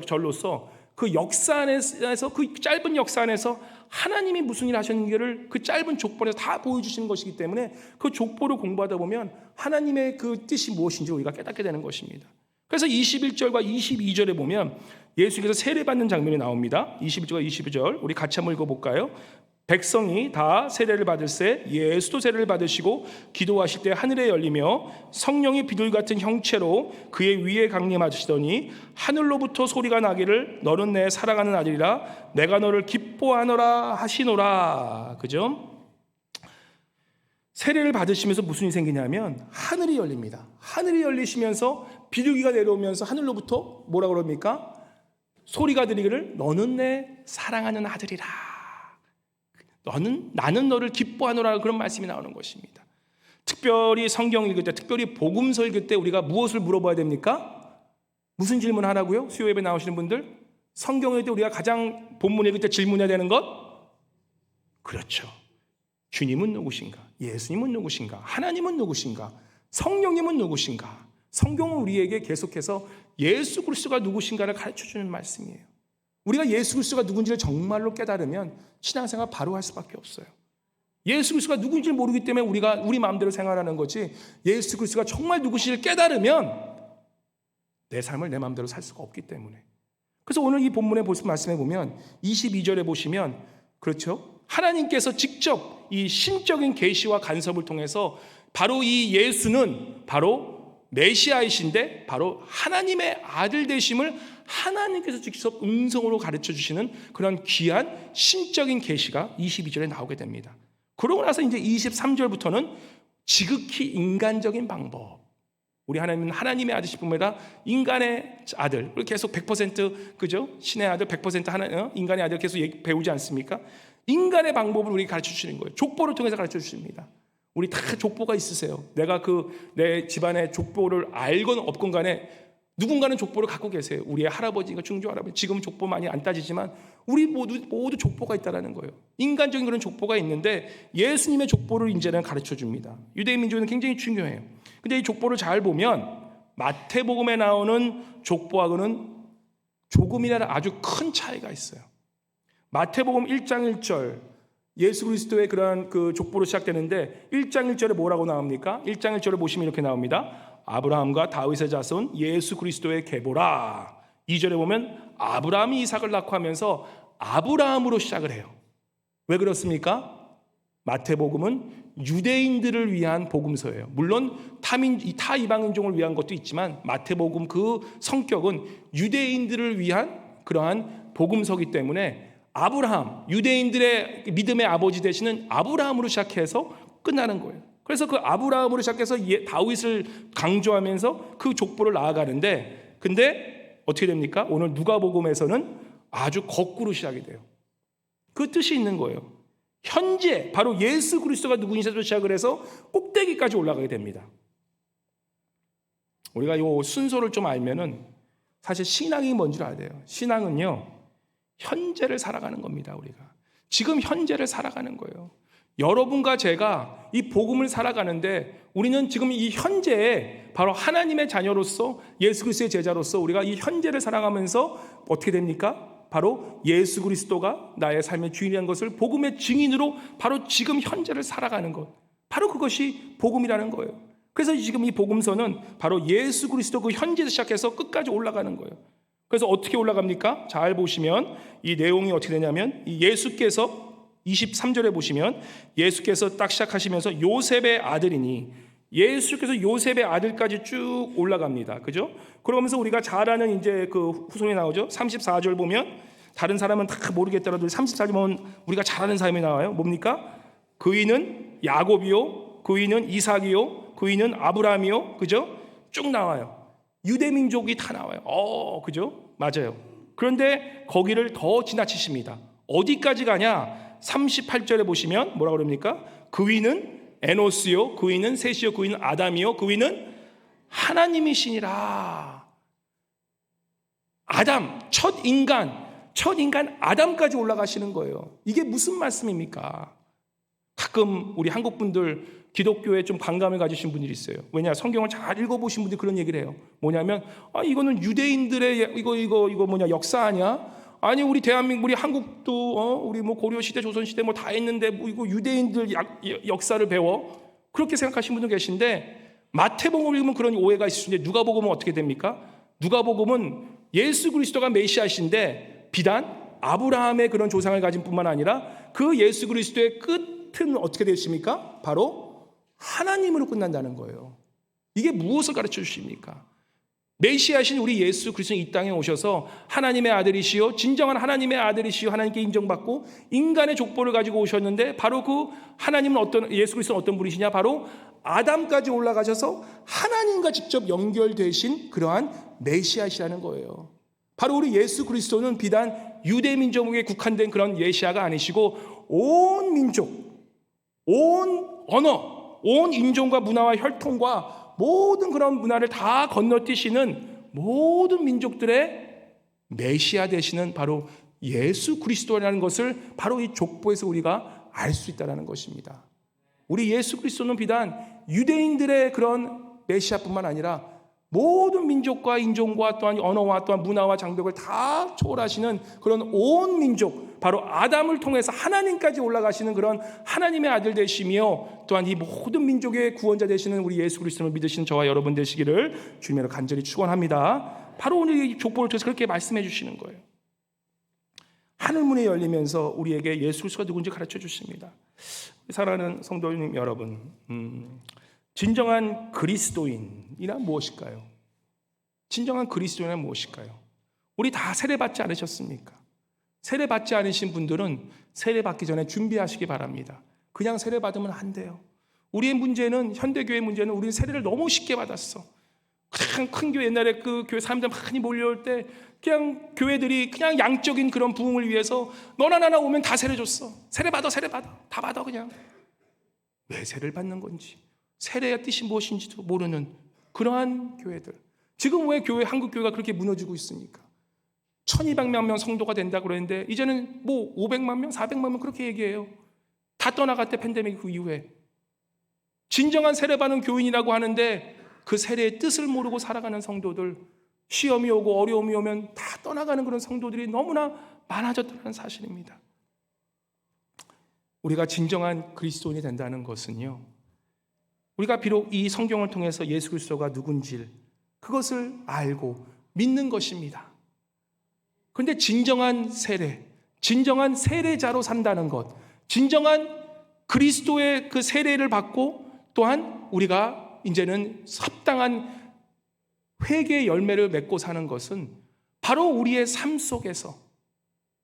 절로서 그 역사 안에서, 그 짧은 역사 안에서 하나님이 무슨 일을 하셨는지를 그 짧은 족보에서 다 보여주시는 것이기 때문에 그 족보를 공부하다 보면 하나님의 그 뜻이 무엇인지 우리가 깨닫게 되는 것입니다. 그래서 21절과 22절에 보면 예수께서 세례받는 장면이 나옵니다. 21절과 22절 우리 같이 한번 읽어볼까요? 백성이 다 세례를 받을새 예수도 세례를 받으시고 기도하실 때 하늘에 열리며 성령이 비둘 같은 형체로 그의 위에 강림하시더니 하늘로부터 소리가 나기를 너는 내 사랑하는 아들이라 내가 너를 기뻐하노라 하시노라. 그죠? 세례를 받으시면서 무슨 일이 생기냐면 하늘이 열립니다. 하늘이 열리시면서 비둘기가 내려오면서 하늘로부터 뭐라 그럽니까? 소리가 들리기를 너는 내 사랑하는 아들이라. 나는 너를 기뻐하노라, 그런 말씀이 나오는 것입니다. 특별히 성경 읽을 때, 특별히 복음서 읽을 때 우리가 무엇을 물어봐야 됩니까? 무슨 질문 하라고요? 수요 예배 나오시는 분들, 성경 읽을 때 우리가 가장 본문 읽을 때 질문해야 되는 것? 그렇죠. 주님은 누구신가? 예수님은 누구신가? 하나님은 누구신가? 성령님은 누구신가? 성경은 우리에게 계속해서 예수 그리스도가 누구신가를 가르쳐주는 말씀이에요. 우리가 예수 그리스도가 누군지를 정말로 깨달으면 신앙생활 바로 할 수밖에 없어요. 예수 그리스도가 누군지를 모르기 때문에 우리가 우리 마음대로 생활하는 거지, 예수 그리스도가 정말 누구신지를 깨달으면 내 삶을 내 마음대로 살 수가 없기 때문에. 그래서 오늘 이 본문의 말씀에 보면 22절에 보시면, 그렇죠? 하나님께서 직접 이 신적인 계시와 간섭을 통해서 바로 이 예수는 바로 메시아이신데 바로 하나님의 아들 되심을 하나님께서 직접 음성으로 가르쳐 주시는 그런 귀한 신적인 계시가 22절에 나오게 됩니다. 그러고 나서 이제 23절부터는 지극히 인간적인 방법, 우리 하나님은 하나님의 아들이실 뿐만 아니라 인간의 아들, 계속 100% 그죠? 신의 아들 100% 인간의 아들 계속 배우지 않습니까? 인간의 방법을 우리 가르쳐 주시는 거예요. 족보를 통해서 가르쳐 주십니다. 우리 다 족보가 있으세요. 내가 내 집안의 족보를 알건 없건 간에 누군가는 족보를 갖고 계세요. 우리의 할아버지가 중조 할아버지, 지금 족보 많이 안 따지지만 우리 모두 족보가 있다라는 거예요. 인간적인 그런 족보가 있는데 예수님의 족보를 이제는 가르쳐 줍니다. 유대인 민족은 굉장히 중요해요. 근데 이 족보를 잘 보면 마태복음에 나오는 족보하고는 조금이나마 아주 큰 차이가 있어요. 마태복음 1장 1절 예수 그리스도의 그러한 그 족보로 시작되는데 1장 1절에 뭐라고 나옵니까? 1장 1절을 보시면 이렇게 나옵니다. 아브라함과 다윗의 자손 예수 그리스도의 계보라. 2절에 보면 아브라함이 이삭을 낳고 하면서 아브라함으로 시작을 해요. 왜 그렇습니까? 마태복음은 유대인들을 위한 복음서예요. 물론 타 이방인종을 위한 것도 있지만 마태복음 그 성격은 유대인들을 위한 그러한 복음서이기 때문에 아브라함, 유대인들의 믿음의 아버지 되시는 아브라함으로 시작해서 끝나는 거예요. 그래서 그 아브라함으로 시작해서 다윗을 강조하면서 그 족보를 나아가는데, 근데 어떻게 됩니까? 오늘 누가복음에서는 아주 거꾸로 시작이 돼요. 그 뜻이 있는 거예요. 현재 바로 예수 그리스도가 누구인지부터 시작을 해서 꼭대기까지 올라가게 됩니다. 우리가 이 순서를 좀 알면은 사실 신앙이 뭔지를 알아야 돼요. 신앙은요, 현재를 살아가는 겁니다. 우리가 지금 현재를 살아가는 거예요. 여러분과 제가 이 복음을 살아가는데 우리는 지금 이 현재에 바로 하나님의 자녀로서 예수 그리스도의 제자로서 우리가 이 현재를 살아가면서 어떻게 됩니까? 바로 예수 그리스도가 나의 삶의 주인이라는 것을 복음의 증인으로 바로 지금 현재를 살아가는 것, 바로 그것이 복음이라는 거예요. 그래서 지금 이 복음서는 바로 예수 그리스도 그 현재에서 시작해서 끝까지 올라가는 거예요. 그래서 어떻게 올라갑니까? 잘 보시면 이 내용이 어떻게 되냐면 이 예수께서 23절에 보시면 예수께서 딱 시작하시면서 요셉의 아들이니, 예수께서 요셉의 아들까지 쭉 올라갑니다. 그죠? 그러면서 우리가 잘 아는 이제 그 후손이 나오죠. 34절 보면 다른 사람은 다 모르겠더라도 34절 보면 우리가 잘 아는 사람이 나와요. 뭡니까? 그이는 야곱이요, 그이는 이삭이요, 그이는 아브라함이요. 그죠? 쭉 나와요. 유대 민족이 다 나와요. 그죠? 맞아요. 그런데 거기를 더 지나치십니다. 어디까지 가냐? 38절에 보시면 뭐라고 그럽니까? 그위는 에노스요, 그위는 셋이요, 그위는 아담이요, 그위는 하나님이시니라. 아담, 첫 인간 아담까지 올라가시는 거예요. 이게 무슨 말씀입니까? 가끔 우리 한국 분들 기독교에 좀 반감을 가지신 분들이 있어요. 왜냐? 성경을 잘 읽어보신 분들이 그런 얘기를 해요. 뭐냐면 이거는 유대인들의 이거 뭐냐 역사 아니야? 아니 우리 대한민국, 우리 한국도 우리 뭐 고려 시대, 조선 시대 뭐 다 했는데 뭐 이거 유대인들 역사를 배워? 그렇게 생각하시는 분도 계신데 마태복음을 읽으면 그런 오해가 있으신데 누가복음은 어떻게 됩니까? 누가복음은 예수 그리스도가 메시아이신데 비단 아브라함의 그런 조상을 가진 뿐만 아니라 그 예수 그리스도의 끝은 어떻게 되십니까? 바로 하나님으로 끝난다는 거예요. 이게 무엇을 가르쳐 주십니까? 메시아신 우리 예수 그리스도는 이 땅에 오셔서 하나님의 아들이시요, 진정한 하나님의 아들이시요, 하나님께 인정받고 인간의 족보를 가지고 오셨는데 바로 그 하나님은 예수 그리스도는 어떤 분이시냐? 바로 아담까지 올라가셔서 하나님과 직접 연결되신 그러한 메시아시라는 거예요. 바로 우리 예수 그리스도는 비단 유대 민족에 국한된 그런 메시아가 아니시고 온 민족, 온 언어, 온 인종과 문화와 혈통과 모든 그런 문화를 다 건너뛰시는 모든 민족들의 메시아 되시는 바로 예수 그리스도라는 것을 바로 이 족보에서 우리가 알 수 있다는 것입니다. 우리 예수 그리스도는 비단 유대인들의 그런 메시아뿐만 아니라 모든 민족과 인종과 또한 언어와 또한 문화와 장벽을 다 초월하시는 그런 온 민족, 바로 아담을 통해서 하나님까지 올라가시는 그런 하나님의 아들 되시며 또한 이 모든 민족의 구원자 되시는 우리 예수 그리스도를 믿으시는 저와 여러분 되시기를 주님으로 간절히 축원합니다. 바로 오늘 이 족보를 통해서 그렇게 말씀해 주시는 거예요. 하늘문이 열리면서 우리에게 예수 그리스도가 누군지 가르쳐 주십니다. 사랑하는 성도님 여러분, 진정한 그리스도인이란 무엇일까요? 진정한 그리스도인은 무엇일까요? 우리 다 세례받지 않으셨습니까? 세례받지 않으신 분들은 세례받기 전에 준비하시기 바랍니다. 그냥 세례받으면 안 돼요. 우리의 문제는, 현대교회의 문제는 우리는 세례를 너무 쉽게 받았어. 그냥 큰 교회, 옛날에 그 교회 사람들 많이 몰려올 때 그냥 교회들이 그냥 양적인 그런 부흥을 위해서 너나 나나 오면 다 세례 줬어. 세례받아 다 받아. 그냥 왜 세례를 받는 건지, 세례의 뜻이 무엇인지도 모르는 그러한 교회들. 지금 왜 한국 교회가 그렇게 무너지고 있습니까? 1200만 명 성도가 된다고 그랬는데 이제는 뭐 500만 명, 400만 명 그렇게 얘기해요. 다 떠나갔대, 팬데믹 그 이후에. 진정한 세례받은 교인이라고 하는데 그 세례의 뜻을 모르고 살아가는 성도들, 시험이 오고 어려움이 오면 다 떠나가는 그런 성도들이 너무나 많아졌다는 사실입니다. 우리가 진정한 그리스도인이 된다는 것은요, 우리가 비록 이 성경을 통해서 예수 그리스도가 누군지 그것을 알고 믿는 것입니다. 그런데 진정한 세례, 진정한 세례자로 산다는 것, 진정한 그리스도의 그 세례를 받고 또한 우리가 이제는 합당한 회개의 열매를 맺고 사는 것은 바로 우리의 삶 속에서,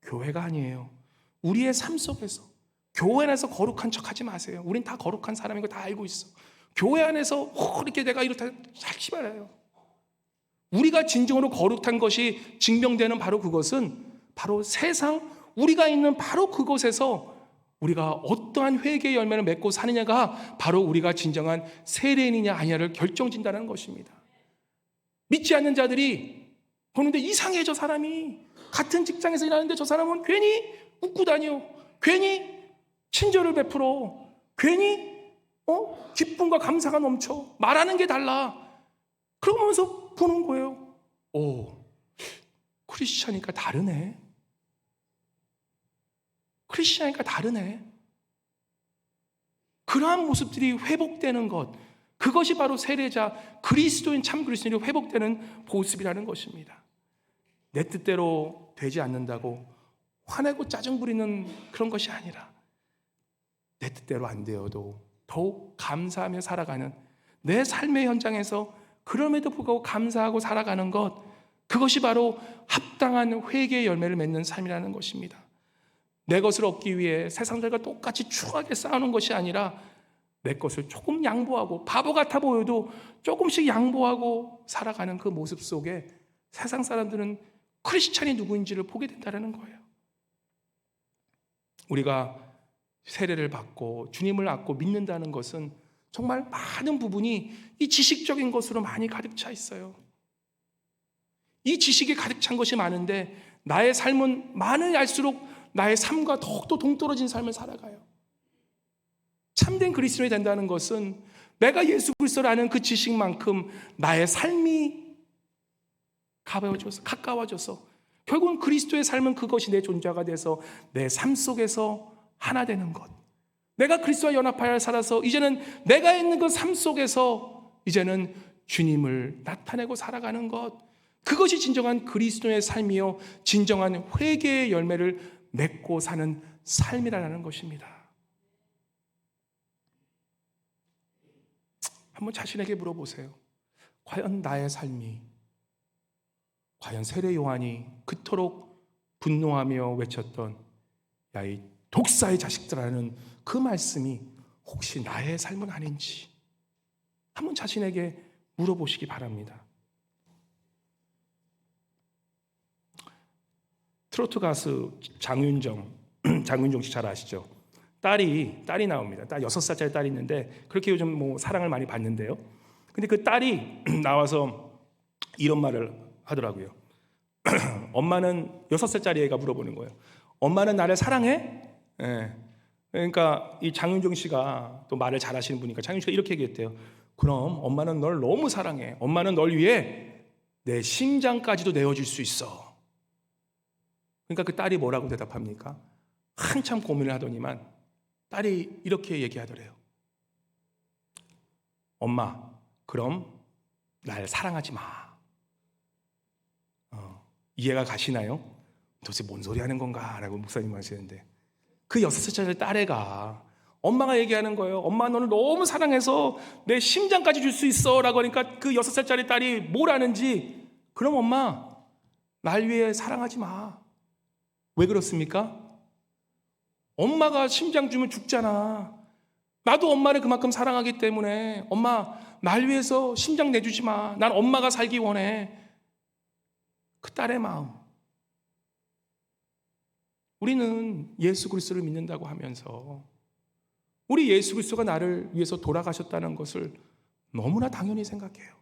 교회가 아니에요. 우리의 삶 속에서, 교회 안에서 거룩한 척하지 마세요. 우린 다 거룩한 사람인 거 다 알고 있어. 교회 안에서 이렇게 내가 이렇다 하지 말아요. 우리가 진정으로 거룩한 것이 증명되는 바로 그것은 바로 세상, 우리가 있는 바로 그곳에서 우리가 어떠한 회개의 열매를 맺고 사느냐가 바로 우리가 진정한 세례인이냐 아니냐를 결정짓는다는 것입니다. 믿지 않는 자들이 보는데 이상해, 저 사람이 같은 직장에서 일하는데 저 사람은 괜히 웃고 다녀, 괜히 친절을 베풀어, 괜히 기쁨과 감사가 넘쳐. 말하는 게 달라. 그러면서 보는 거예요. 오, 크리스찬이니까 다르네. 크리스찬이니까 다르네. 그러한 모습들이 회복되는 것, 그것이 바로 세례자, 그리스도인 참 그리스도인이 회복되는 모습이라는 것입니다. 내 뜻대로 되지 않는다고 화내고 짜증 부리는 그런 것이 아니라 내 뜻대로 안 되어도 더욱 감사하며 살아가는, 내 삶의 현장에서 그럼에도 불구하고 감사하고 살아가는 것, 그것이 바로 합당한 회개의 열매를 맺는 삶이라는 것입니다. 내 것을 얻기 위해 세상들과 똑같이 추하게 싸우는 것이 아니라 내 것을 조금 양보하고, 바보 같아 보여도 조금씩 양보하고 살아가는 그 모습 속에 세상 사람들은 크리스찬이 누구인지를 보게 된다는 거예요. 우리가 세례를 받고 주님을 얻고 믿는다는 것은 정말 많은 부분이 이 지식적인 것으로 많이 가득 차 있어요. 이 지식이 가득 찬 것이 많은데 나의 삶은 많이 알수록 나의 삶과 더욱더 동떨어진 삶을 살아가요. 참된 그리스도인이 된다는 것은 내가 예수 그리스도를 아는 그 지식만큼 나의 삶이 가까워져서 결국은 그리스도의 삶은 그것이 내 존재가 돼서 내 삶 속에서 하나 되는 것. 내가 그리스도와 연합하여 살아서 이제는 내가 있는 그 삶 속에서 이제는 주님을 나타내고 살아가는 것. 그것이 진정한 그리스도의 삶이요, 진정한 회개의 열매를 맺고 사는 삶이라는 것입니다. 한번 자신에게 물어보세요. 과연 나의 삶이, 과연 세례 요한이 그토록 분노하며 외쳤던 야, 이 독사의 자식들라는 그 말씀이 혹시 나의 삶은 아닌지 한번 자신에게 물어보시기 바랍니다. 트로트 가수 장윤정 씨 잘 아시죠? 딸이 나옵니다. 딸 6살짜리 딸이 있는데 그렇게 요즘 사랑을 많이 받는데요. 근데 그 딸이 나와서 이런 말을 하더라고요. 엄마는 6살짜리 애가 물어보는 거예요. 엄마는 나를 사랑해? 예. 그러니까 이 장윤정 씨가 또 말을 잘하시는 분이니까 장윤정 씨가 이렇게 얘기했대요. 그럼 엄마는 널 너무 사랑해. 엄마는 널 위해 내 심장까지도 내어줄 수 있어. 그러니까 그 딸이 뭐라고 대답합니까? 한참 고민을 하더니만 딸이 이렇게 얘기하더래요. 엄마, 그럼 날 사랑하지 마. 이해가 가시나요? 도대체 뭔 소리 하는 건가? 라고 목사님 하시는데 그 6살짜리 딸애가 엄마가 얘기하는 거예요. 엄마, 너를 너무 사랑해서 내 심장까지 줄 수 있어 라고 하니까 그 6살짜리 딸이 뭘 하는지, 그럼 엄마 날 위해 사랑하지 마. 왜 그렇습니까? 엄마가 심장 주면 죽잖아. 나도 엄마를 그만큼 사랑하기 때문에 엄마 날 위해서 심장 내주지 마. 난 엄마가 살기 원해. 그 딸의 마음. 우리는 예수 그리스도를 믿는다고 하면서 우리 예수 그리스도가 나를 위해서 돌아가셨다는 것을 너무나 당연히 생각해요.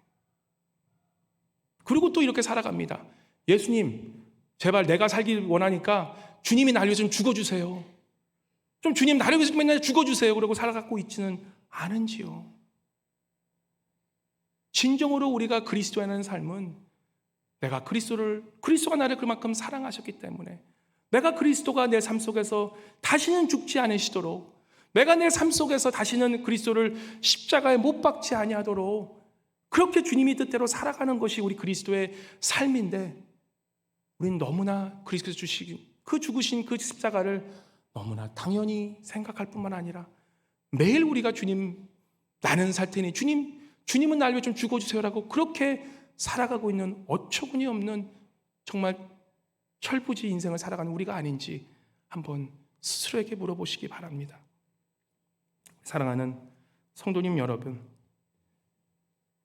그리고 또 이렇게 살아갑니다. 예수님, 제발 내가 살길 원하니까 주님이 나를 위해서 좀 죽어주세요. 좀 주님 나를 위해서 맨날 죽어주세요. 그러고 살아가고 있지는 않은지요. 진정으로 우리가 그리스도라는 삶은 내가 그리스도가 나를 그만큼 사랑하셨기 때문에 내가 그리스도가 내 삶 속에서 다시는 죽지 않으시도록, 내가 내 삶 속에서 다시는 그리스도를 십자가에 못 박지 아니하도록 그렇게 주님이 뜻대로 살아가는 것이 우리 그리스도의 삶인데, 우리는 너무나 그리스도께서 주신 그 죽으신 그 십자가를 너무나 당연히 생각할 뿐만 아니라 매일 우리가 주님, 나는 살 테니 주님은 날 위해 좀 죽어주세요라고 그렇게 살아가고 있는 어처구니 없는 정말 철부지 인생을 살아가는 우리가 아닌지 한번 스스로에게 물어보시기 바랍니다. 사랑하는 성도님 여러분,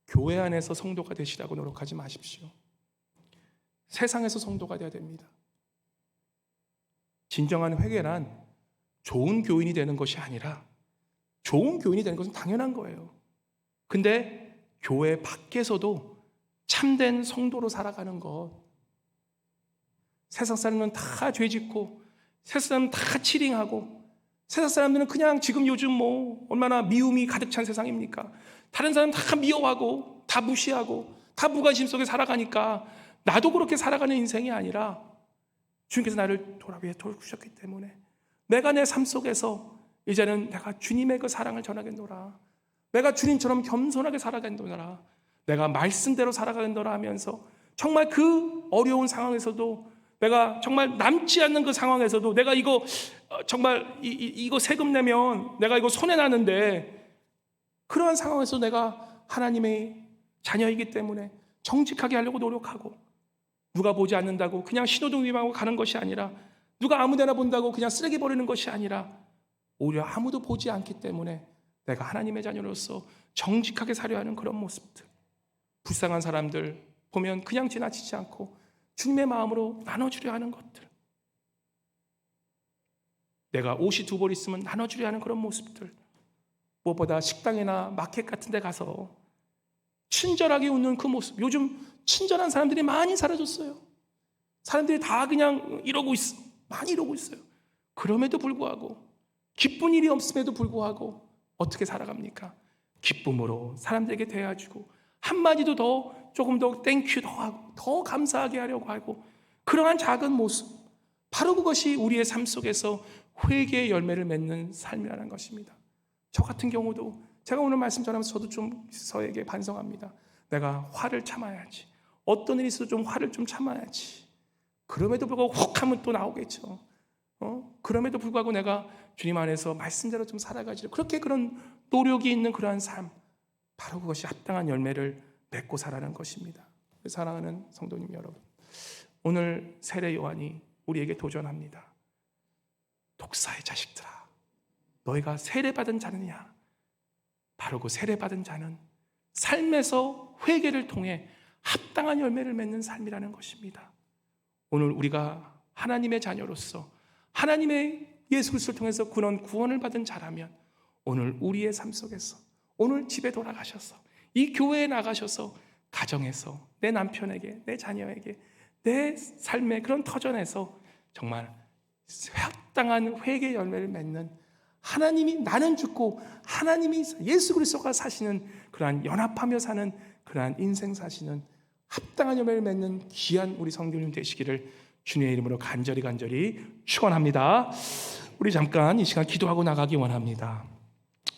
교회 안에서 성도가 되시라고 노력하지 마십시오. 세상에서 성도가 되어야 됩니다. 진정한 회개란 좋은 교인이 되는 것이 아니라, 좋은 교인이 되는 것은 당연한 거예요. 근데 교회 밖에서도 참된 성도로 살아가는 것, 세상 사람은 다 죄짓고 세상 사람은 다 치링하고 세상 사람들은 그냥 지금 요즘 뭐 얼마나 미움이 가득 찬 세상입니까? 다른 사람 다 미워하고 다 무시하고 다 무관심 속에 살아가니까 나도 그렇게 살아가는 인생이 아니라 주님께서 나를 돌아주셨기 때문에 내가 내 삶 속에서 이제는 내가 주님의 그 사랑을 전하겠노라, 내가 주님처럼 겸손하게 살아가겠노라, 내가 말씀대로 살아가겠노라 하면서 정말 그 어려운 상황에서도, 내가 정말 남지 않는 그 상황에서도 내가 이거 정말 이거 세금 내면 내가 이거 손해나는데, 그러한 상황에서 내가 하나님의 자녀이기 때문에 정직하게 하려고 노력하고, 누가 보지 않는다고 그냥 신호등 위반하고 가는 것이 아니라, 누가 아무데나 본다고 그냥 쓰레기 버리는 것이 아니라, 오히려 아무도 보지 않기 때문에 내가 하나님의 자녀로서 정직하게 살려 하는 그런 모습들, 불쌍한 사람들 보면 그냥 지나치지 않고 주님의 마음으로 나눠주려 하는 것들, 내가 옷이 2벌 있으면 나눠주려 하는 그런 모습들, 무엇보다 식당이나 마켓 같은 데 가서 친절하게 웃는 그 모습. 요즘 친절한 사람들이 많이 사라졌어요. 사람들이 다 그냥 이러고 있어. 많이 이러고 있어요. 그럼에도 불구하고, 기쁜 일이 없음에도 불구하고 어떻게 살아갑니까? 기쁨으로 사람들에게 대해주고, 한마디도 더 조금 더 땡큐 더 하고 더 감사하게 하려고 하고, 그러한 작은 모습, 바로 그것이 우리의 삶 속에서 회개의 열매를 맺는 삶이라는 것입니다. 저 같은 경우도 제가 오늘 말씀 전하면서 저도 좀 저에게 반성합니다. 내가 화를 참아야지, 어떤 일이 있어도 좀 화를 좀 참아야지. 그럼에도 불구하고 혹 하면 또 나오겠죠. 그럼에도 불구하고 내가 주님 안에서 말씀대로 좀 살아가지고, 그렇게 그런 노력이 있는 그러한 삶, 바로 그것이 합당한 열매를 맺고 살아가는 것입니다. 사랑하는 성도님 여러분, 오늘 세례 요한이 우리에게 도전합니다. 독사의 자식들아, 너희가 세례받은 자느냐? 바로 그 세례받은 자는 삶에서 회개를 통해 합당한 열매를 맺는 삶이라는 것입니다. 오늘 우리가 하나님의 자녀로서 하나님의 예수 그리스도를 통해서 구원을 받은 자라면, 오늘 우리의 삶 속에서, 오늘 집에 돌아가셔서, 이 교회에 나가셔서, 가정에서 내 남편에게, 내 자녀에게, 내 삶의 그런 터전에서 정말 합당한 회개 열매를 맺는, 하나님이, 나는 죽고 하나님이 예수 그리스도가 사시는 그러한, 연합하며 사는 그러한 인생 사시는 합당한 열매를 맺는 귀한 우리 성도님 되시기를 주님의 이름으로 간절히 축원합니다. 우리 잠깐 이 시간 기도하고 나가기 원합니다.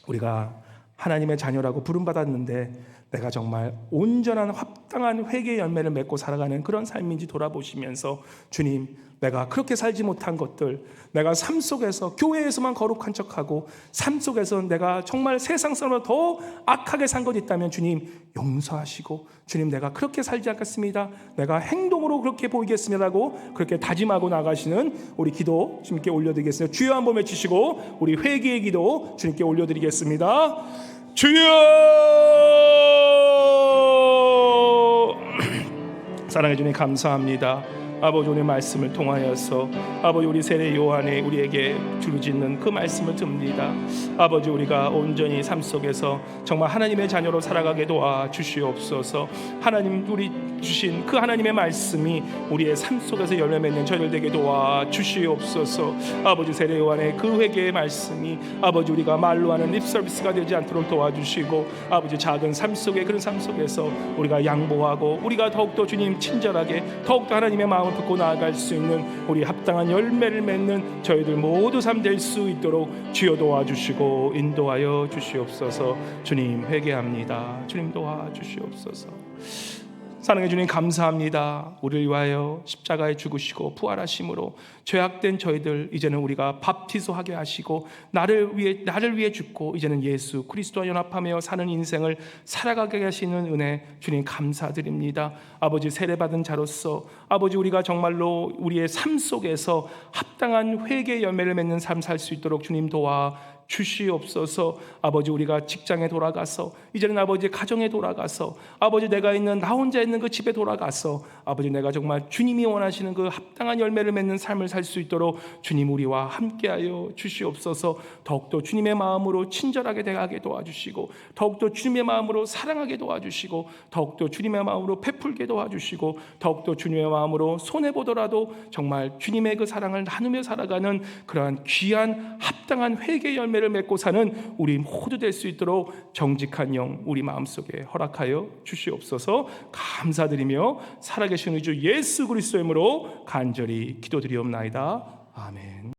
우리가 하나님의 자녀라고 부름받았는데 내가 정말 온전한 합당한 회개의 열매를 맺고 살아가는 그런 삶인지 돌아보시면서, 주님, 내가 그렇게 살지 못한 것들, 내가 삶 속에서 교회에서만 거룩한 척하고 삶 속에서 내가 정말 세상 사람보다 더 악하게 산 것 있다면 주님 용서하시고, 주님, 내가 그렇게 살지 않겠습니다, 내가 행동으로 그렇게 보이겠습니다라고 그렇게 다짐하고 나가시는 우리 기도 주님께 올려드리겠습니다. 주여 한번 외치시고 우리 회개의 기도 주님께 올려드리겠습니다. 주여! 사랑해 주님 감사합니다. 아버지, 오늘 말씀을 통하여서 아버지, 우리 세례 요한이 우리에게 주짓는 그 말씀을 듭니다. 아버지, 우리가 온전히 삶 속에서 정말 하나님의 자녀로 살아가게 도와 주시옵소서. 하나님, 우리 주신 그 하나님의 말씀이 우리의 삶 속에서 열매 맺는 저희들 되게 도와 주시옵소서. 아버지, 세례 요한의 그 회개의 말씀이 아버지, 우리가 말로 하는 립서비스가 되지 않도록 도와주시고, 아버지, 작은 삶 속에, 그런 삶 속에서 우리가 양보하고, 우리가 더욱더 주님 친절하게, 더욱더 하나님의 마음을 듣고 나아갈 수 있는 우리 합당한 열매를 맺는 저희들 모두 삶 될 수 있도록 주여 도와주시고 인도하여 주시옵소서. 주님, 회개합니다. 주님 도와주시옵소서. 사랑해 주님 감사합니다. 우리를 위하여 십자가에 죽으시고 부활하심으로 죄악된 저희들 이제는 우리가 밥티소하게 하시고 나를 위해 죽고 이제는 예수 그리스도와 연합하며 사는 인생을 살아가게 하시는 은혜 주님 감사드립니다. 아버지, 세례받은 자로서 아버지, 우리가 정말로 우리의 삶 속에서 합당한 회개의 열매를 맺는 삶 살 수 있도록 주님 도와 주시옵소서. 아버지, 우리가 직장에 돌아가서 이제는 아버지 가정에 돌아가서 아버지 내가 있는 나 혼자 있는 그 집에 돌아가서 아버지 내가 정말 주님이 원하시는 그 합당한 열매를 맺는 삶을 살 수 있도록 주님 우리와 함께하여 주시옵소서. 더욱더 주님의 마음으로 친절하게 대하게 도와주시고 더욱더 주님의 마음으로 사랑하게 도와주시고 더욱더 주님의 마음으로 베풀게 도와주시고 더욱더 주님의 마음으로 손해보더라도 정말 주님의 그 사랑을 나누며 살아가는 그러한 귀한 합당한 회개의 열매를 맺고 사는 우리 모두 될 수 있도록 정직한 영 우리 마음속에 허락하여 주시옵소서. 감사드리며 살아계신 우리 주 예수 그리스도의 이름으로 간절히 기도드리옵나이다. 아멘.